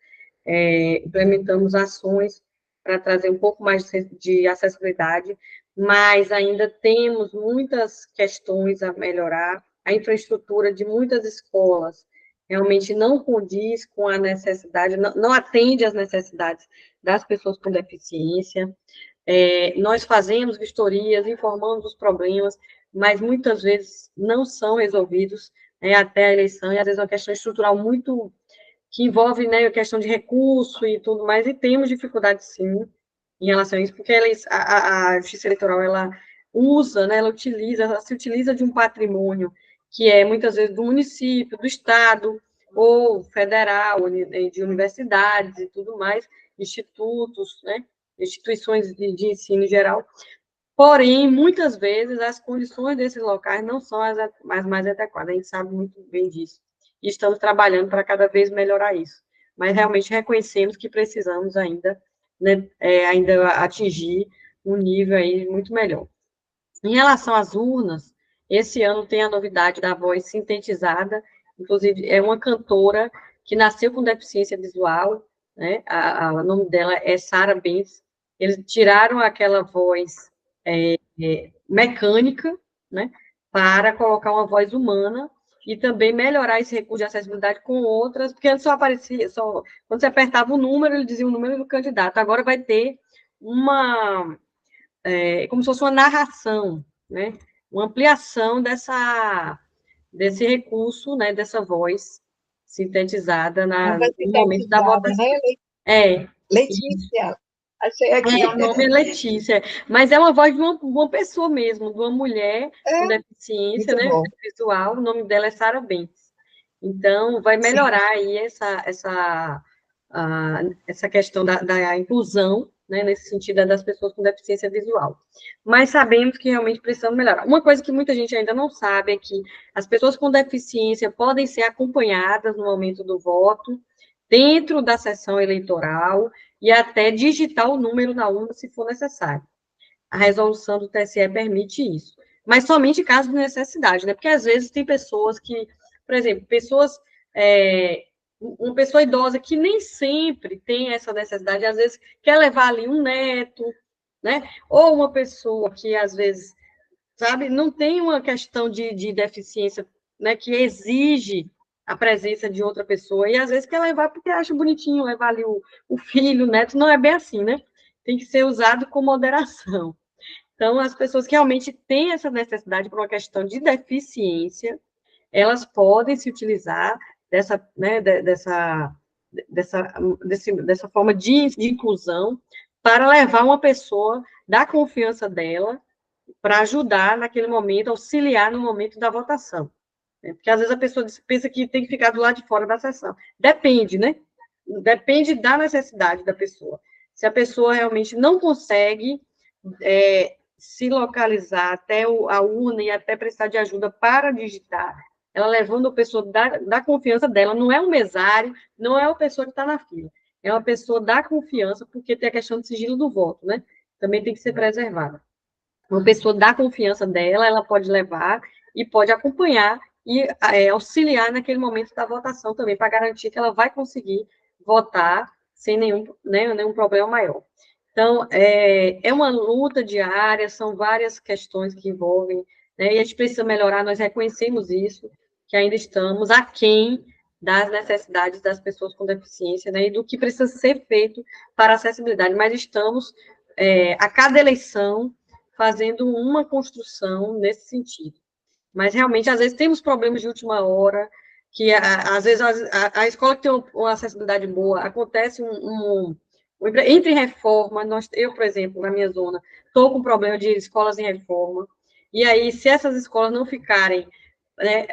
implementamos ações para trazer um pouco mais de acessibilidade, mas ainda temos muitas questões a melhorar. A infraestrutura de muitas escolas realmente não condiz com a necessidade, não atende às necessidades das pessoas com deficiência. Nós fazemos vistorias, informamos os problemas, mas muitas vezes não são resolvidos até a eleição, e às vezes é uma questão estrutural muito que envolve, né, a questão de recurso e tudo mais, e temos dificuldade, sim, em relação a isso, porque a Justiça Eleitoral, ela usa, né, ela se utiliza de um patrimônio que é, muitas vezes, do município, do estado, ou federal, de universidades e tudo mais, institutos, né, instituições de ensino em geral. Porém, muitas vezes, as condições desses locais não são as mais adequadas, a gente sabe muito bem disso. E estamos trabalhando para cada vez melhorar isso. Mas, realmente, reconhecemos que precisamos ainda, né, ainda atingir um nível aí muito melhor. Em relação às urnas, esse ano tem a novidade da voz sintetizada, inclusive é uma cantora que nasceu com deficiência visual, né, o nome dela é Sara Bentes. Eles tiraram aquela voz mecânica, né, para colocar uma voz humana e também melhorar esse recurso de acessibilidade com outras, porque antes só aparecia, quando você apertava o número, ele dizia o número do candidato. Agora vai ter como se fosse uma narração, né, uma ampliação desse recurso, né, dessa voz sintetizada no momento da votação. Né? Letícia. Achei aqui. O nome é Letícia, mas é uma voz de uma pessoa mesmo, de uma mulher com deficiência, né, visual. O nome dela é Sara Bentes. Então, vai melhorar aí essa questão da inclusão, né, nesse sentido das pessoas com deficiência visual. Mas sabemos que realmente precisamos melhorar. Uma coisa que muita gente ainda não sabe é que as pessoas com deficiência podem ser acompanhadas no momento do voto, dentro da sessão eleitoral, e até digitar o número na urna, se for necessário. A resolução do TSE permite isso. Mas somente em caso de necessidade, né? Porque, às vezes, tem pessoas que, por exemplo, uma pessoa idosa que nem sempre tem essa necessidade, às vezes quer levar ali um neto, né? Ou uma pessoa que, às vezes, sabe, não tem uma questão de deficiência, né, que exige a presença de outra pessoa, e às vezes quer levar porque acha bonitinho levar ali o filho, o neto, não é bem assim, né? Tem que ser usado com moderação. Então, as pessoas que realmente têm essa necessidade por uma questão de deficiência, elas podem se utilizar dessa, né, dessa forma de inclusão para levar uma pessoa da confiança dela para ajudar naquele momento, auxiliar no momento da votação. Né? Porque às vezes a pessoa pensa que tem que ficar do lado de fora da sessão. Depende, né? Depende da necessidade da pessoa. Se a pessoa realmente não consegue se localizar até a urna e até precisar de ajuda para digitar, ela levando a pessoa da confiança dela, não é um mesário, não é uma pessoa que está na fila, é uma pessoa da confiança, porque tem a questão do sigilo do voto, né? Também tem que ser preservada. Uma pessoa da confiança dela, ela pode levar e pode acompanhar e auxiliar naquele momento da votação também, para garantir que ela vai conseguir votar sem nenhum problema maior. Então, é uma luta diária, são várias questões que envolvem, né, e a gente precisa melhorar, nós reconhecemos isso, que ainda estamos aquém das necessidades das pessoas com deficiência, né, e do que precisa ser feito para a acessibilidade, mas estamos, a cada eleição, fazendo uma construção nesse sentido. Mas, realmente, às vezes, temos problemas de última hora, que, às vezes, a escola que tem uma acessibilidade boa, acontece entre reforma, eu, por exemplo, na minha zona, estou com problema de escolas em reforma, e aí, se essas escolas não ficarem, né,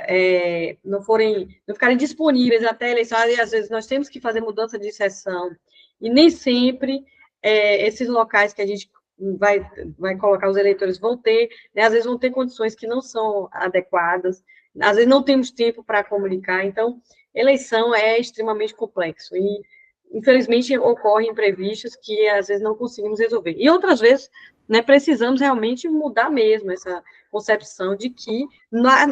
não ficarem disponíveis até a eleição, e às vezes nós temos que fazer mudança de seção, e nem sempre esses locais que a gente vai colocar os eleitores vão ter, né, às vezes vão ter condições que não são adequadas, às vezes não temos tempo para comunicar, então, eleição é extremamente complexo, e, infelizmente, ocorrem imprevistos que, às vezes, não conseguimos resolver. E, outras vezes, né, precisamos realmente mudar mesmo essa concepção de que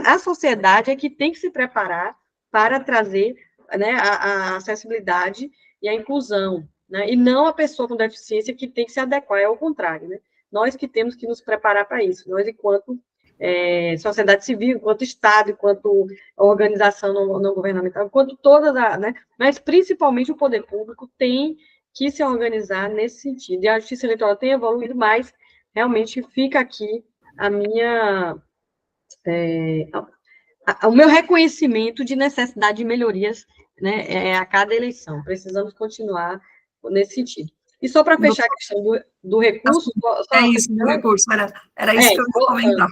a sociedade é que tem que se preparar para trazer, né, a acessibilidade e a inclusão, né, e não a pessoa com deficiência que tem que se adequar, é o contrário, né? Nós que temos que nos preparar para isso, nós, enquanto sociedade civil, enquanto Estado, enquanto organização não governamental, enquanto todas, né, mas principalmente o poder público tem que se organizar nesse sentido. E a justiça eleitoral tem evoluído, mas realmente fica aqui o meu reconhecimento de necessidade de melhorias, né, a cada eleição. Precisamos continuar nesse sentido. E só para fechar a questão do recurso... isso, do recurso, era isso que eu ia comentar.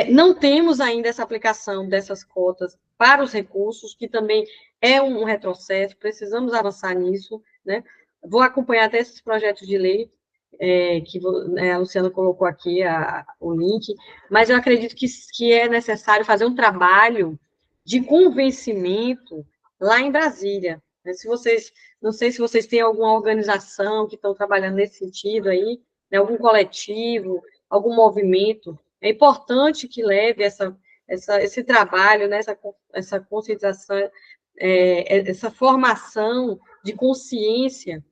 Não temos ainda essa aplicação dessas cotas para os recursos, que também é um retrocesso, precisamos avançar nisso, né? Vou acompanhar até esses projetos de lei, que a Luciana colocou aqui o link, mas eu acredito que é necessário fazer um trabalho de convencimento lá em Brasília. Não sei se vocês têm alguma organização que estão trabalhando nesse sentido aí, né, algum coletivo, algum movimento. É importante que leve esse trabalho, né, essa conscientização, essa formação de consciência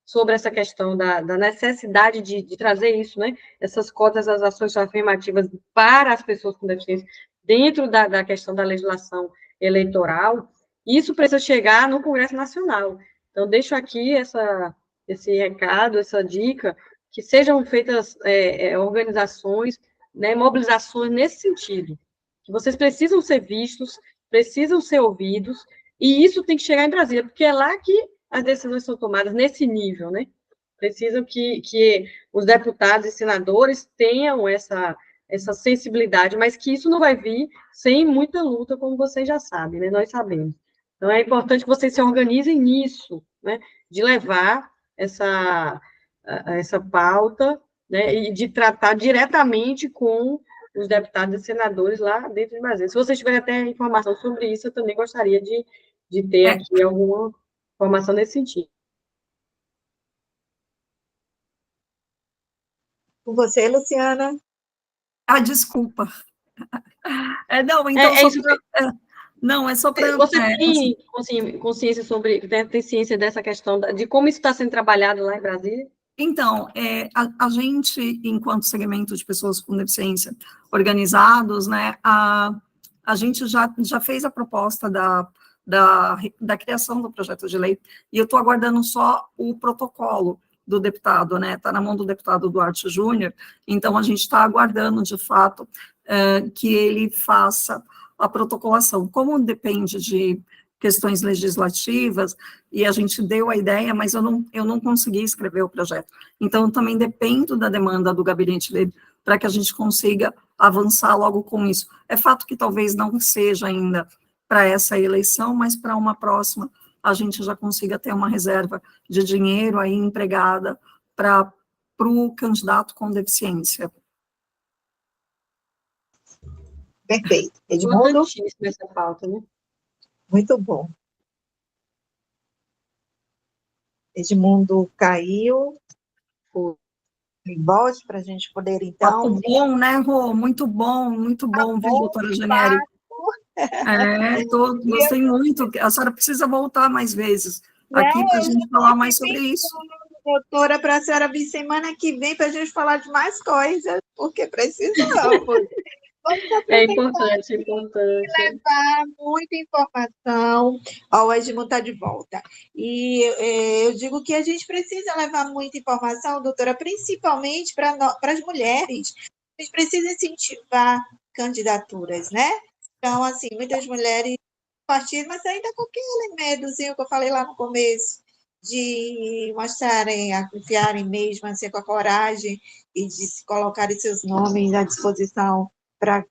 sobre essa questão da necessidade de trazer isso, né, essas cotas, as ações afirmativas para as pessoas com deficiência dentro da questão da legislação eleitoral. Isso precisa chegar no Congresso Nacional. Então, deixo aqui esse recado, essa dica, que sejam feitas organizações, né, mobilizações nesse sentido, que vocês precisam ser vistos, precisam ser ouvidos, e isso tem que chegar em Brasília, porque é lá que as decisões são tomadas, nesse nível, né? Precisam que os deputados e senadores tenham essa sensibilidade, mas que isso não vai vir sem muita luta, como vocês já sabem, né? Nós sabemos. Então, é importante que vocês se organizem nisso, né? De levar essa pauta, né, e de tratar diretamente com os deputados e senadores lá dentro de Brasília. Se vocês tiverem até informação sobre isso, eu também gostaria de ter aqui alguma informação nesse sentido. Com você, Luciana. Desculpa. Não, então... Não, é só para... Você tem consciência sobre, né, tem ciência dessa questão, de como isso está sendo trabalhado lá em Brasília? Então, a gente, enquanto segmento de pessoas com deficiência organizados, né, a gente já fez a proposta da criação do projeto de lei, e eu estou aguardando só o protocolo do deputado, né? Está na mão do deputado Duarte Júnior, então a gente está aguardando, de fato, que ele faça a protocolação. Como depende de questões legislativas, e a gente deu a ideia, mas eu não consegui escrever o projeto. Então, eu também dependo da demanda do gabinete dele, para que a gente consiga avançar logo com isso. É fato que talvez não seja ainda para essa eleição, mas para uma próxima a gente já consiga ter uma reserva de dinheiro aí empregada para o candidato com deficiência. Perfeito. Edmundo? Importantíssima essa pauta, né? Muito bom. Edmundo caiu. Volte para a gente poder, então... Papo bom, né, Rô? Muito bom, viu, doutora Janieri? Gostei muito. A senhora precisa voltar mais vezes aqui para a gente falar mais sobre isso. Doutora, para a senhora vir semana que vem para a gente falar de mais coisas, porque precisamos. É importante. Levar muita informação. Ó, o Edmundo está de volta. E eu digo que a gente precisa levar muita informação, doutora, principalmente para as mulheres. A gente precisa incentivar candidaturas, né? Então, assim, muitas mulheres partidos, mas ainda com aquele medozinho que eu falei lá no começo, de mostrarem, confiarem mesmo, assim, com a coragem e de se colocarem seus nomes à disposição para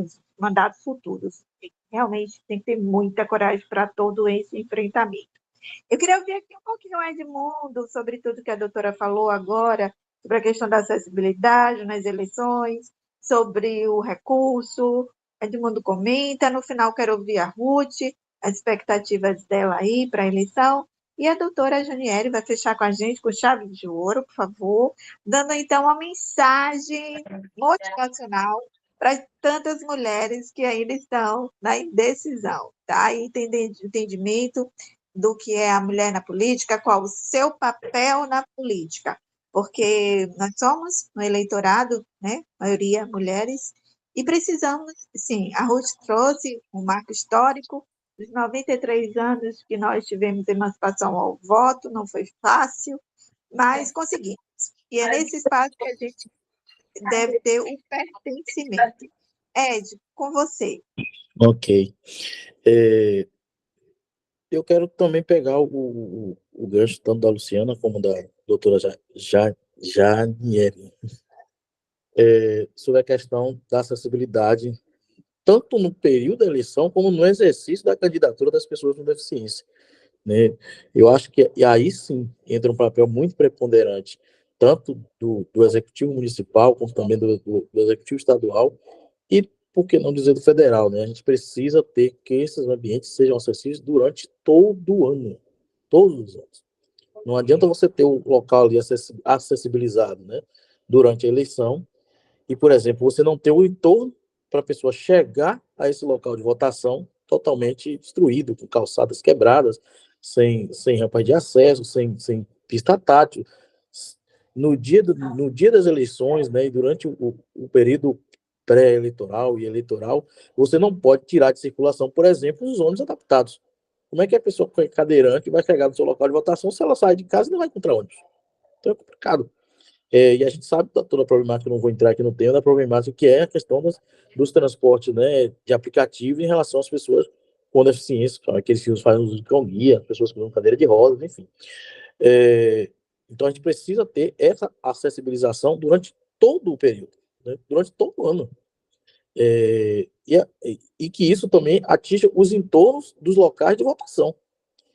os mandatos futuros. Realmente tem que ter muita coragem para todo esse enfrentamento. Eu queria ouvir aqui um pouquinho, Edmundo, sobre tudo que a doutora falou agora, sobre a questão da acessibilidade nas eleições, sobre o recurso. Edmundo comenta, no final quero ouvir a Ruth, as expectativas dela aí para a eleição, e a doutora Janieri vai fechar com a gente com chave de ouro, por favor, dando então uma mensagem motivacional para tantas mulheres que ainda estão na indecisão, tá? E entendimento do que é a mulher na política, qual o seu papel na política, porque nós somos no eleitorado, né, maioria mulheres, e precisamos, sim, a Ruth trouxe um marco histórico, dos 93 anos que nós tivemos emancipação ao voto, não foi fácil, mas conseguimos. E é nesse espaço que a gente deve ter o pertencimento. Ed, com você. Ok. Eu quero também pegar o gancho tanto da Luciana como da doutora Janieri, sobre a questão da acessibilidade, tanto no período da eleição como no exercício da candidatura das pessoas com deficiência, né? Eu acho que e aí sim entra um papel muito preponderante, tanto do executivo municipal, como também do executivo estadual, e por que não dizer do federal, né? A gente precisa ter que esses ambientes sejam acessíveis durante todo o ano, todos os anos. Não adianta você ter o local ali acessibilizado, né, durante a eleição, e, por exemplo, você não ter o entorno para a pessoa chegar a esse local de votação totalmente destruído, com calçadas quebradas, sem rampas de acesso, sem pista tátil. No dia das eleições, né, e durante o período pré-eleitoral e eleitoral, você não pode tirar de circulação, por exemplo, os ônibus adaptados. Como é que a pessoa cadeirante vai chegar no seu local de votação se ela sai de casa e não vai encontrar ônibus? Então é complicado. E a gente sabe da toda a problemática, eu não vou entrar aqui no tema, da problemática que é a questão dos transportes, né, de aplicativo em relação às pessoas com deficiência, aqueles que fazem uso de cão-guia, pessoas com cadeira de rodas, enfim. Então a gente precisa ter essa acessibilização durante todo o período, né, durante todo o ano. E que isso também atinja os entornos dos locais de votação.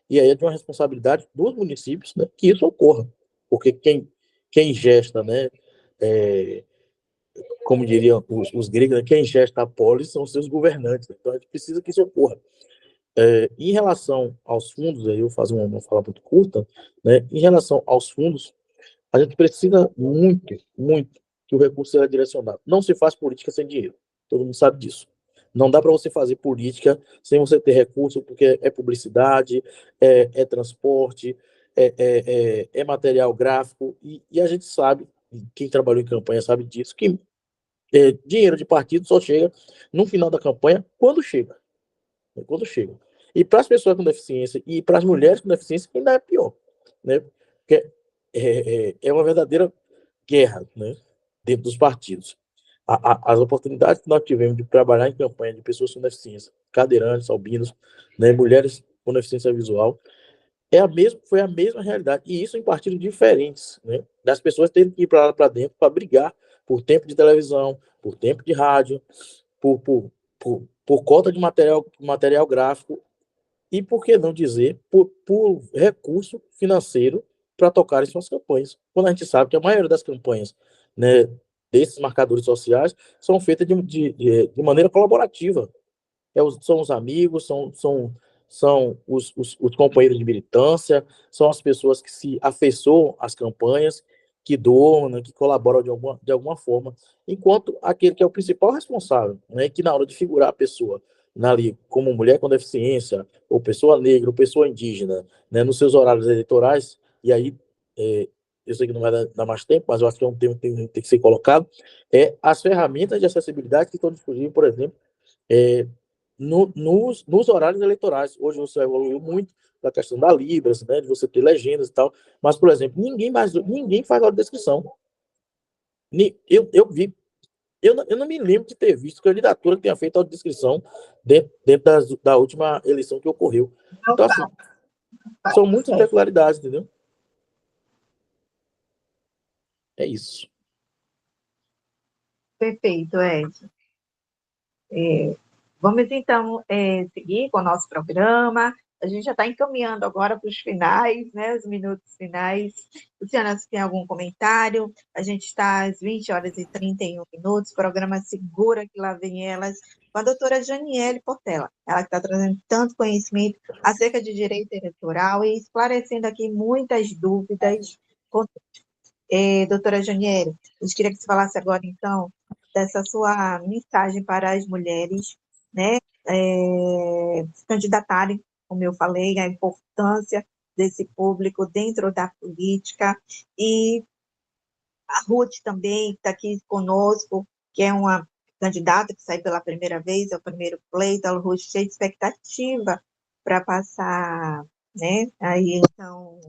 E aí é de uma responsabilidade dos municípios, né, que isso ocorra. Porque quem gesta, né, como diriam os gregos, né, quem gesta a polis são os seus governantes. Então a gente precisa que isso ocorra. Em relação aos fundos, aí eu vou fazer uma fala muito curta, né, em relação aos fundos, a gente precisa muito, muito que o recurso seja direcionado. Não se faz política sem dinheiro. Todo mundo sabe disso. Não dá para você fazer política sem você ter recurso, porque é publicidade, é transporte, é material gráfico, e a gente sabe, quem trabalhou em campanha sabe disso, que dinheiro de partido só chega no final da campanha, quando chega. Quando chega. E para as pessoas com deficiência e para as mulheres com deficiência, ainda é pior, né? Porque é uma verdadeira guerra, né, dentro dos partidos. As oportunidades que nós tivemos de trabalhar em campanha de pessoas com deficiência, cadeirantes, albinos, né, mulheres com deficiência visual, foi a mesma realidade, e isso em partidos diferentes, né, das pessoas terem que ir para lá para dentro para brigar por tempo de televisão, por tempo de rádio, por cota de material gráfico, e por que não dizer, por recurso financeiro para tocar em suas campanhas. Quando a gente sabe que a maioria das campanhas, né, desses marcadores sociais são feitas de maneira colaborativa. São os amigos, são os companheiros de militância, são as pessoas que se afeiçoam às campanhas, que doam, né, que colaboram de alguma forma, enquanto aquele que é o principal responsável, né, que na hora de figurar a pessoa ali como mulher com deficiência, ou pessoa negra, ou pessoa indígena, né, nos seus horários eleitorais, e aí eu sei que não vai dar mais tempo, mas eu acho que é um tema que tem que ser colocado, as ferramentas de acessibilidade que estão disponíveis, por exemplo, nos horários eleitorais. Hoje você evoluiu muito da questão da Libras, né, de você ter legendas e tal, mas, por exemplo, ninguém faz audiodescrição. Eu não me lembro de ter visto candidatura que tenha feito audiodescrição dentro da última eleição que ocorreu. Então, assim, são muitas peculiaridades, entendeu? É isso. Perfeito, Edson. Vamos, então, seguir com o nosso programa. A gente já está encaminhando agora para os finais, né, os minutos finais. Luciana, você tem algum comentário? A gente está às 20h31, programa Segura que Lá Vem Elas, com a doutora Janiele Portela. Ela que está trazendo tanto conhecimento acerca de direito eleitoral e esclarecendo aqui muitas dúvidas. Doutora Janiele, a gente queria que você falasse agora, então, dessa sua mensagem para as mulheres, né, se candidatarem, como eu falei, a importância desse público dentro da política, e a Ruth também está aqui conosco, que é uma candidata que sai pela primeira vez, é o primeiro pleito, a Ruth cheia de expectativa para passar, né, aí, então,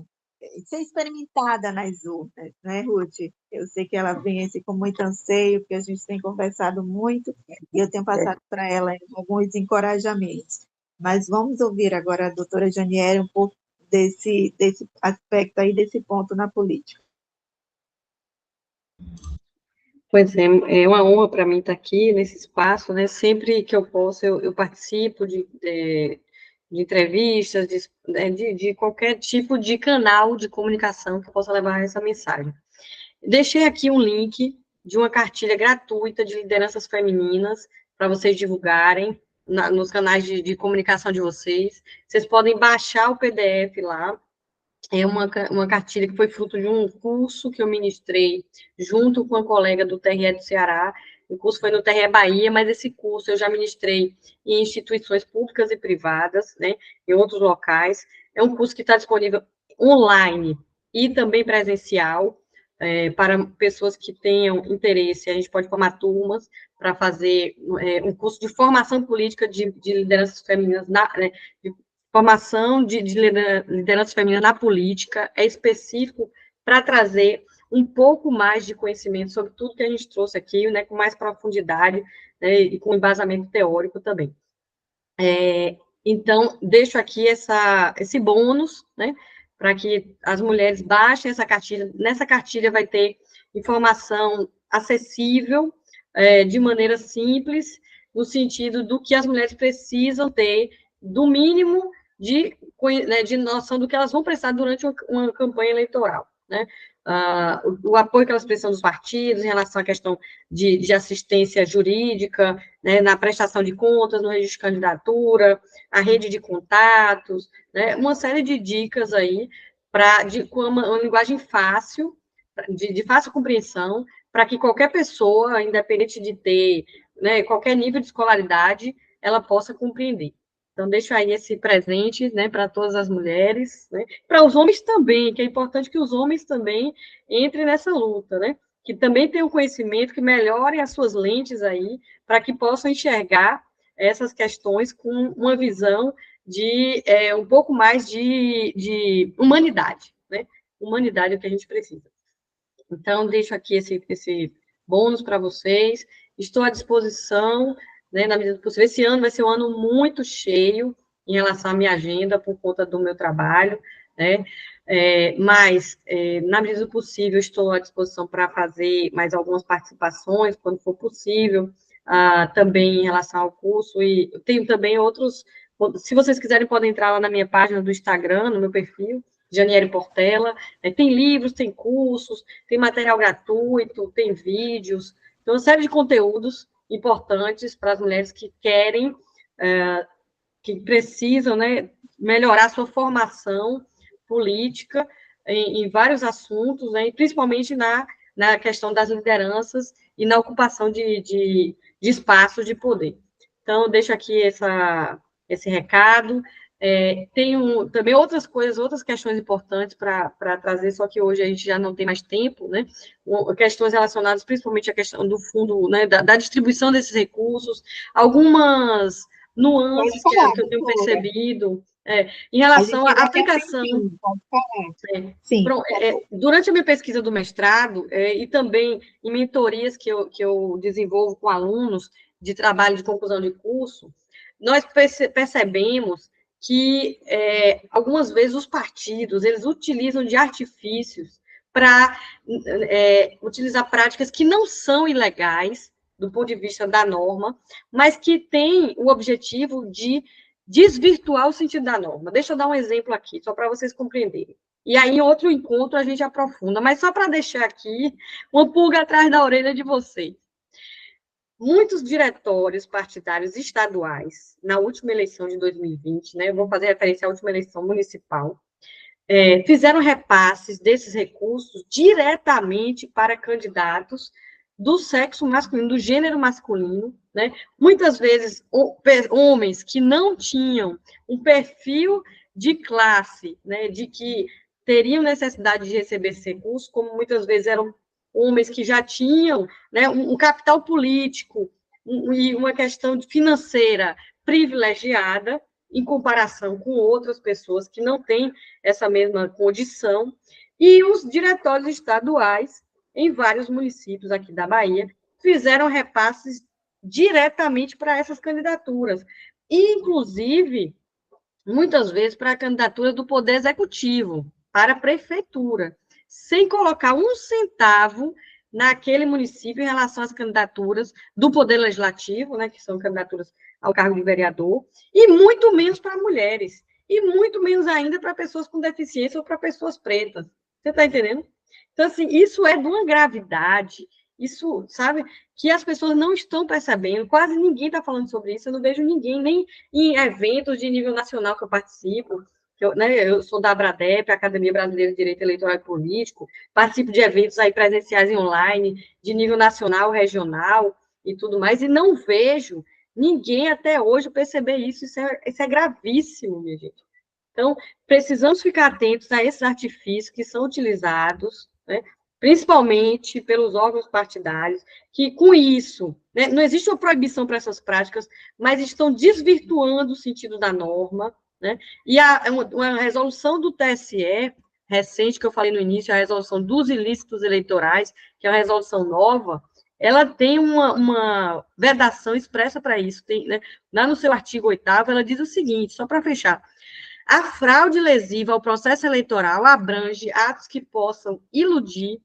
ser experimentada nas urnas, né, Ruth? Eu sei que ela vem assim, com muito anseio, porque a gente tem conversado muito, e eu tenho passado para ela alguns encorajamentos. Mas vamos ouvir agora a doutora Janiele um pouco desse aspecto aí, desse ponto na política. Pois é uma honra para mim estar aqui nesse espaço, né? Sempre que eu posso, eu participo de entrevistas, de qualquer tipo de canal de comunicação que possa levar essa mensagem. Deixei aqui um link de uma cartilha gratuita de lideranças femininas para vocês divulgarem nos canais de comunicação de vocês. Vocês podem baixar o PDF lá. É uma cartilha que foi fruto de um curso que eu ministrei junto com a colega do TRE do Ceará. O curso foi no TRE Bahia, mas esse curso eu já ministrei em instituições públicas e privadas, né, em outros locais. É um curso que está disponível online e também presencial, para pessoas que tenham interesse. A gente pode formar turmas para fazer um curso de formação política de lideranças femininas, né, de formação de lideranças femininas na política, é específico para trazer um pouco mais de conhecimento sobre tudo que a gente trouxe aqui, né, com mais profundidade, né, e com embasamento teórico também. Então, deixo aqui esse bônus, né, para que as mulheres baixem essa cartilha. Nessa cartilha vai ter informação acessível, de maneira simples, no sentido do que as mulheres precisam ter, do mínimo de noção do que elas vão prestar durante uma campanha eleitoral, né? O apoio que elas precisam dos partidos em relação à questão de assistência jurídica, né, na prestação de contas, no registro de candidatura, a rede de contatos, né, uma série de dicas aí com uma linguagem fácil, de fácil compreensão, para que qualquer pessoa, independente de ter, né, qualquer nível de escolaridade, ela possa compreender. Então, deixo aí esse presente, né, para todas as mulheres, né, para os homens também, que é importante que os homens também entrem nessa luta, né, que também tenham conhecimento, que melhorem as suas lentes aí, para que possam enxergar essas questões com uma visão de um pouco mais de humanidade, né, humanidade é o que a gente precisa. Então, deixo aqui esse bônus para vocês. Estou à disposição, né, na medida do possível. Esse ano vai ser um ano muito cheio em relação à minha agenda, por conta do meu trabalho, né? Mas, na medida do possível, estou à disposição para fazer mais algumas participações, quando for possível, também em relação ao curso, e tenho também outros, se vocês quiserem, podem entrar lá na minha página do Instagram, no meu perfil, Janiele Portela, tem livros, tem cursos, tem material gratuito, tem vídeos, tem uma série de conteúdos importantes para as mulheres que querem, que precisam, né, melhorar sua formação política em vários assuntos, né, e principalmente na questão das lideranças e na ocupação de espaços de poder. Então, deixo aqui esse recado. Tenho também outras coisas, outras questões importantes para trazer, só que hoje a gente já não tem mais tempo, né? Questões relacionadas principalmente à questão do fundo, né, da distribuição desses recursos, algumas nuances que eu tenho percebido em relação à aplicação. Sim. Durante a minha pesquisa do mestrado, e também em mentorias que eu desenvolvo com alunos de trabalho de conclusão de curso, nós percebemos que, algumas vezes, os partidos, eles utilizam de artifícios para utilizar práticas que não são ilegais, do ponto de vista da norma, mas que têm o objetivo de desvirtuar o sentido da norma. Deixa eu dar um exemplo aqui, só para vocês compreenderem. E aí, em outro encontro, a gente aprofunda, mas só para deixar aqui uma pulga atrás da orelha de vocês. Muitos diretórios partidários estaduais, na última eleição de 2020, né, eu vou fazer referência à última eleição municipal, fizeram repasses desses recursos diretamente para candidatos do sexo masculino, do gênero masculino, né, muitas vezes homens que não tinham um perfil de classe, né, de que teriam necessidade de receber esse recurso, como muitas vezes eram homens que já tinham, né, um capital político e uma questão financeira privilegiada em comparação com outras pessoas que não têm essa mesma condição, e os diretórios estaduais, em vários municípios aqui da Bahia, fizeram repasses diretamente para essas candidaturas, e, inclusive, muitas vezes para a candidatura do Poder Executivo, para a prefeitura, sem colocar um centavo naquele município em relação às candidaturas do Poder Legislativo, né, que são candidaturas ao cargo de vereador, e muito menos para mulheres, e muito menos ainda para pessoas com deficiência ou para pessoas pretas. Você está entendendo? Então, assim, isso é de uma gravidade, isso, sabe, que as pessoas não estão percebendo, quase ninguém está falando sobre isso, eu não vejo ninguém, nem em eventos de nível nacional que eu participo, eu sou da ABRADEP, Academia Brasileira de Direito Eleitoral e Político, participo de eventos aí presenciais e online, de nível nacional, regional e tudo mais, e não vejo ninguém até hoje perceber isso. Isso é gravíssimo, minha gente. Então, precisamos ficar atentos a esses artifícios que são utilizados, né, principalmente pelos órgãos partidários, que com isso, né, não existe uma proibição para essas práticas, mas estão desvirtuando o sentido da norma, né? E uma resolução do TSE, recente, que eu falei no início, a resolução dos ilícitos eleitorais, que é uma resolução nova, ela tem uma vedação expressa para isso. Tem, né, lá no seu artigo 8º, ela diz o seguinte, só para fechar: a fraude lesiva ao processo eleitoral abrange atos que possam iludir,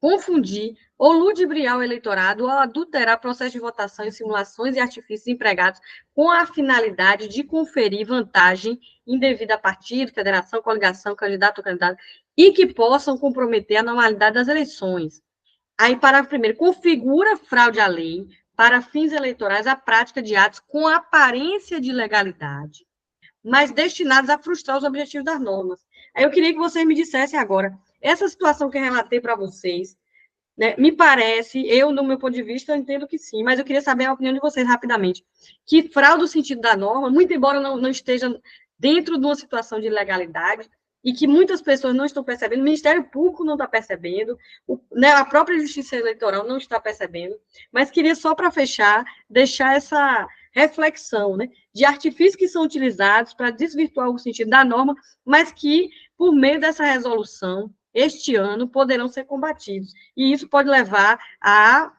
confundir ou ludibriar o eleitorado ou adulterar processo de votação em simulações e artifícios empregados com a finalidade de conferir vantagem indevida a partido, federação, coligação, candidato ou candidata, e que possam comprometer a normalidade das eleições. Aí, parágrafo 1º, configura fraude à lei para fins eleitorais a prática de atos com aparência de legalidade, mas destinados a frustrar os objetivos das normas. Aí eu queria que vocês me dissessem agora, essa situação que eu relatei para vocês, né, me parece, eu, no meu ponto de vista, eu entendo que sim, mas eu queria saber a opinião de vocês rapidamente, que fraude o sentido da norma, muito embora não esteja dentro de uma situação de ilegalidade, e que muitas pessoas não estão percebendo, o Ministério Público não está percebendo, né, a própria Justiça Eleitoral não está percebendo, mas queria só para fechar, deixar essa reflexão, né, de artifícios que são utilizados para desvirtuar o sentido da norma, mas que por meio dessa resolução, este ano, poderão ser combatidos. E isso pode levar a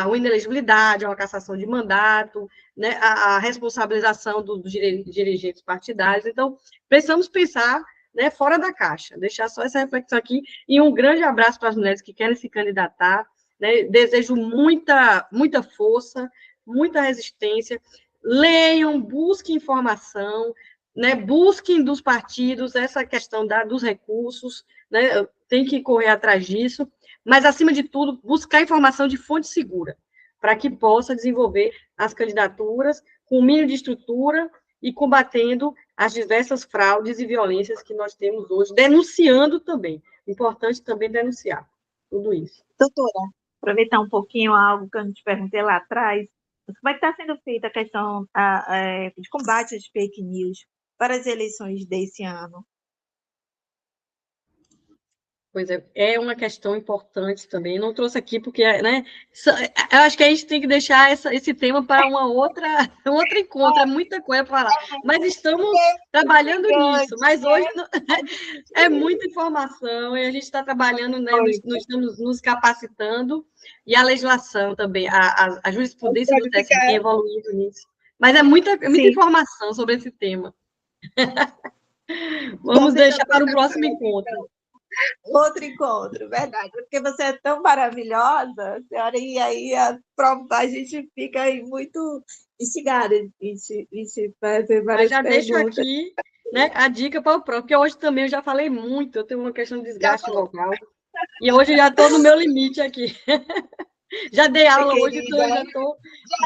uma inelegibilidade, a uma cassação de mandato, né, a responsabilização dos dirigentes partidários. Então, precisamos pensar, né, fora da caixa, deixar só essa reflexão aqui, e um grande abraço para as mulheres que querem se candidatar, né, desejo muita força, muita resistência, leiam, busquem informação, né, busquem dos partidos essa questão dos recursos, né, tem que correr atrás disso, mas, acima de tudo, buscar informação de fonte segura, para que possa desenvolver as candidaturas com o mínimo de estrutura e combatendo as diversas fraudes e violências que nós temos hoje, denunciando também. Importante também denunciar tudo isso. Doutora, aproveitar um pouquinho algo que eu não te perguntei lá atrás, como é que está sendo feita a questão de combate às fake news para as eleições desse ano? Pois é uma questão importante também. Não trouxe aqui porque, né, eu acho que a gente tem que deixar esse tema para um outro encontro, é muita coisa para falar. Mas estamos trabalhando nisso, mas hoje é muita informação, e a gente está trabalhando, né, nós estamos nos capacitando, e a legislação também, a jurisprudência do TSE tem evoluído nisso. Mas é muita informação sobre esse tema. Vamos deixar para o próximo encontro. Outro encontro, verdade. Porque você é tão maravilhosa, a senhora ia aí a gente fica aí muito instigada em te fazer várias Mas já perguntas. deixo aqui, né, a dica para o próximo, porque hoje também eu já falei muito, eu tenho uma questão de desgaste vocal, e hoje eu já estou no meu limite aqui. Já dei aula hoje, então eu já estou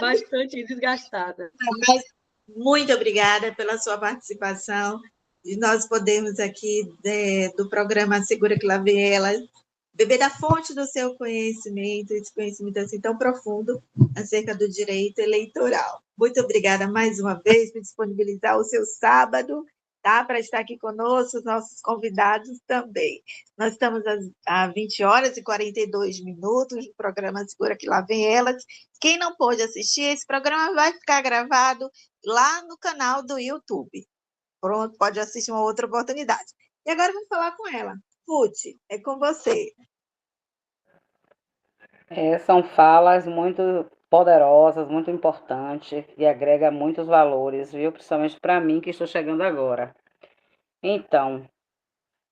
bastante desgastada. Mas muito obrigada pela sua participação, de nós podermos aqui do programa Segura que Lá Vem Ela, beber da fonte do seu conhecimento, esse conhecimento assim tão profundo acerca do direito eleitoral. Muito obrigada mais uma vez por disponibilizar o seu sábado, tá? Para estar aqui conosco, os nossos convidados também. Nós estamos às 20h42 no programa Segura que Lá Vem Elas. Quem não pôde assistir, esse programa vai ficar gravado lá no canal do YouTube. Pronto, pode assistir uma outra oportunidade. E agora vamos falar com ela. Ruth, é com você. São falas muito poderosas, muito importantes e agrega muitos valores, viu? Principalmente para mim que estou chegando agora. Então,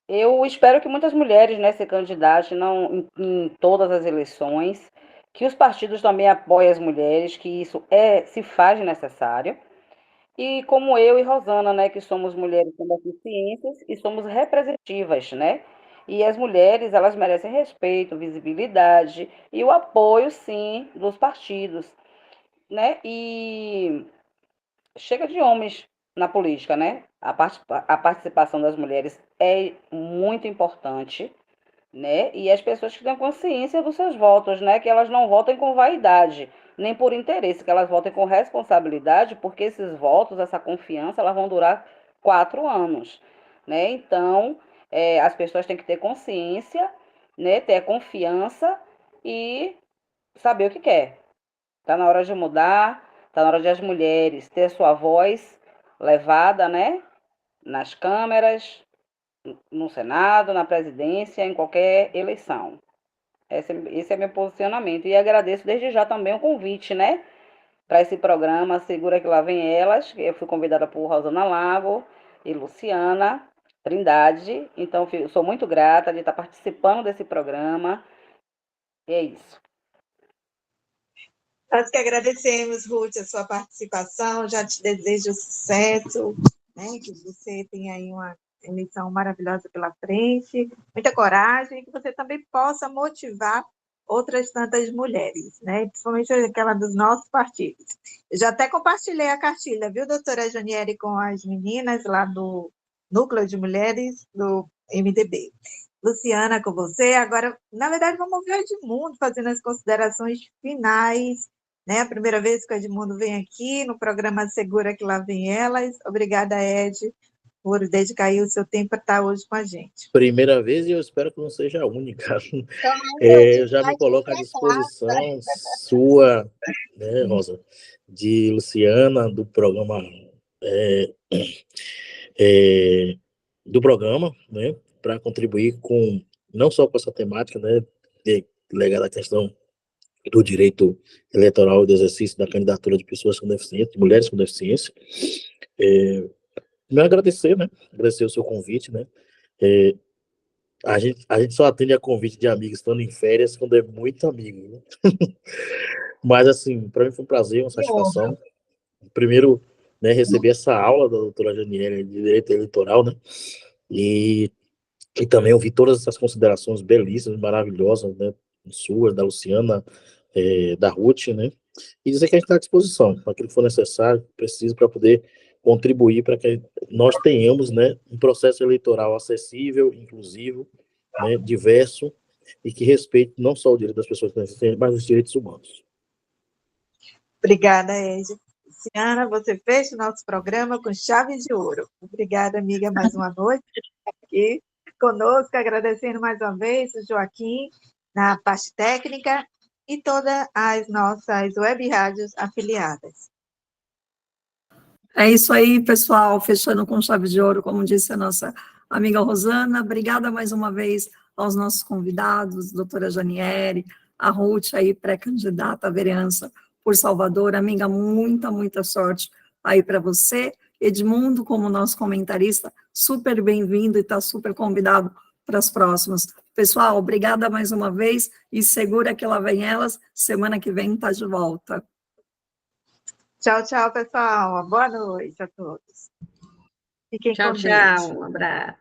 eu espero que muitas mulheres, né, se candidatem em todas as eleições, que os partidos também apoiem as mulheres, que isso se faz necessário. E como eu e Rosana, né, que somos mulheres com deficiências e somos representativas, né? E as mulheres, elas merecem respeito, visibilidade e o apoio, sim, dos partidos, né? E chega de homens na política, né? A participação das mulheres é muito importante, né? E as pessoas que têm consciência dos seus votos, né? Que elas não votem com vaidade, nem por interesse, que elas votem com responsabilidade, porque esses votos, essa confiança, elas vão durar 4 anos, né? Então, as pessoas têm que ter consciência, né? Ter confiança e saber o que quer. Está na hora de mudar, está na hora de as mulheres ter sua voz levada, né? Nas câmeras, no Senado, na presidência, em qualquer eleição. Esse é meu posicionamento. E agradeço desde já também o convite, né? Para esse programa Segura que Lá Vem Elas. Eu fui convidada por Rosana Lago e Luciana Trindade. Então, eu sou muito grata de estar participando desse programa. E é isso. Nós que agradecemos, Ruth, a sua participação. Já te desejo sucesso, né? Que você tenha aí uma eleição maravilhosa pela frente, muita coragem, e que você também possa motivar outras tantas mulheres, né? Principalmente aquela dos nossos partidos. Eu já até compartilhei a cartilha, viu, doutora Janiele, com as meninas lá do Núcleo de Mulheres do MDB. Luciana, com você. Agora, na verdade, vamos ouvir o Edmundo fazendo as considerações finais, né? A primeira vez que o Edmundo vem aqui no programa Segura que Lá Vem Elas. Obrigada, Ed, por dedicar aí o seu tempo para estar hoje com a gente. Primeira vez e eu espero que não seja a única. Eu já me coloco à disposição sua, né, Rosa, de Luciana, do programa do programa, né, para contribuir com, não só com essa temática, né, ligada à questão do direito eleitoral e do exercício da candidatura de pessoas com deficiência, de mulheres com deficiência. Me agradecer, né, agradecer o seu convite, né, a gente só atende a convite de amigos estando em férias quando é muito amigo, né? Mas, assim, para mim foi um prazer, uma satisfação. Primeiro, né, receber essa aula da doutora Janiele de Direito Eleitoral, né, e também ouvir todas essas considerações belíssimas, maravilhosas, né, suas, da Luciana, da Ruth, né, e dizer que a gente está à disposição, para aquilo que for necessário, preciso, para poder contribuir para que nós tenhamos, né, um processo eleitoral acessível, inclusivo, né, diverso, e que respeite não só o direito das pessoas com deficiência, mas os direitos humanos. Obrigada, Ed. Luciana, você fecha o nosso programa com chave de ouro. Obrigada, amiga, mais uma noite aqui conosco, agradecendo mais uma vez o Joaquim na parte técnica e todas as nossas web rádios afiliadas. É isso aí, pessoal, fechando com chave de ouro, como disse a nossa amiga Rosana. Obrigada mais uma vez aos nossos convidados, doutora Janiele, a Ruth aí, pré-candidata à vereança por Salvador. Amiga, muita sorte aí para você. Edmundo, como nosso comentarista, super bem-vindo e está super convidado para as próximas. Pessoal, obrigada mais uma vez e segura que lá vem elas, semana que vem está de volta. Tchau, pessoal. Boa noite a todos. Fiquem com Deus. Tchau, um abraço.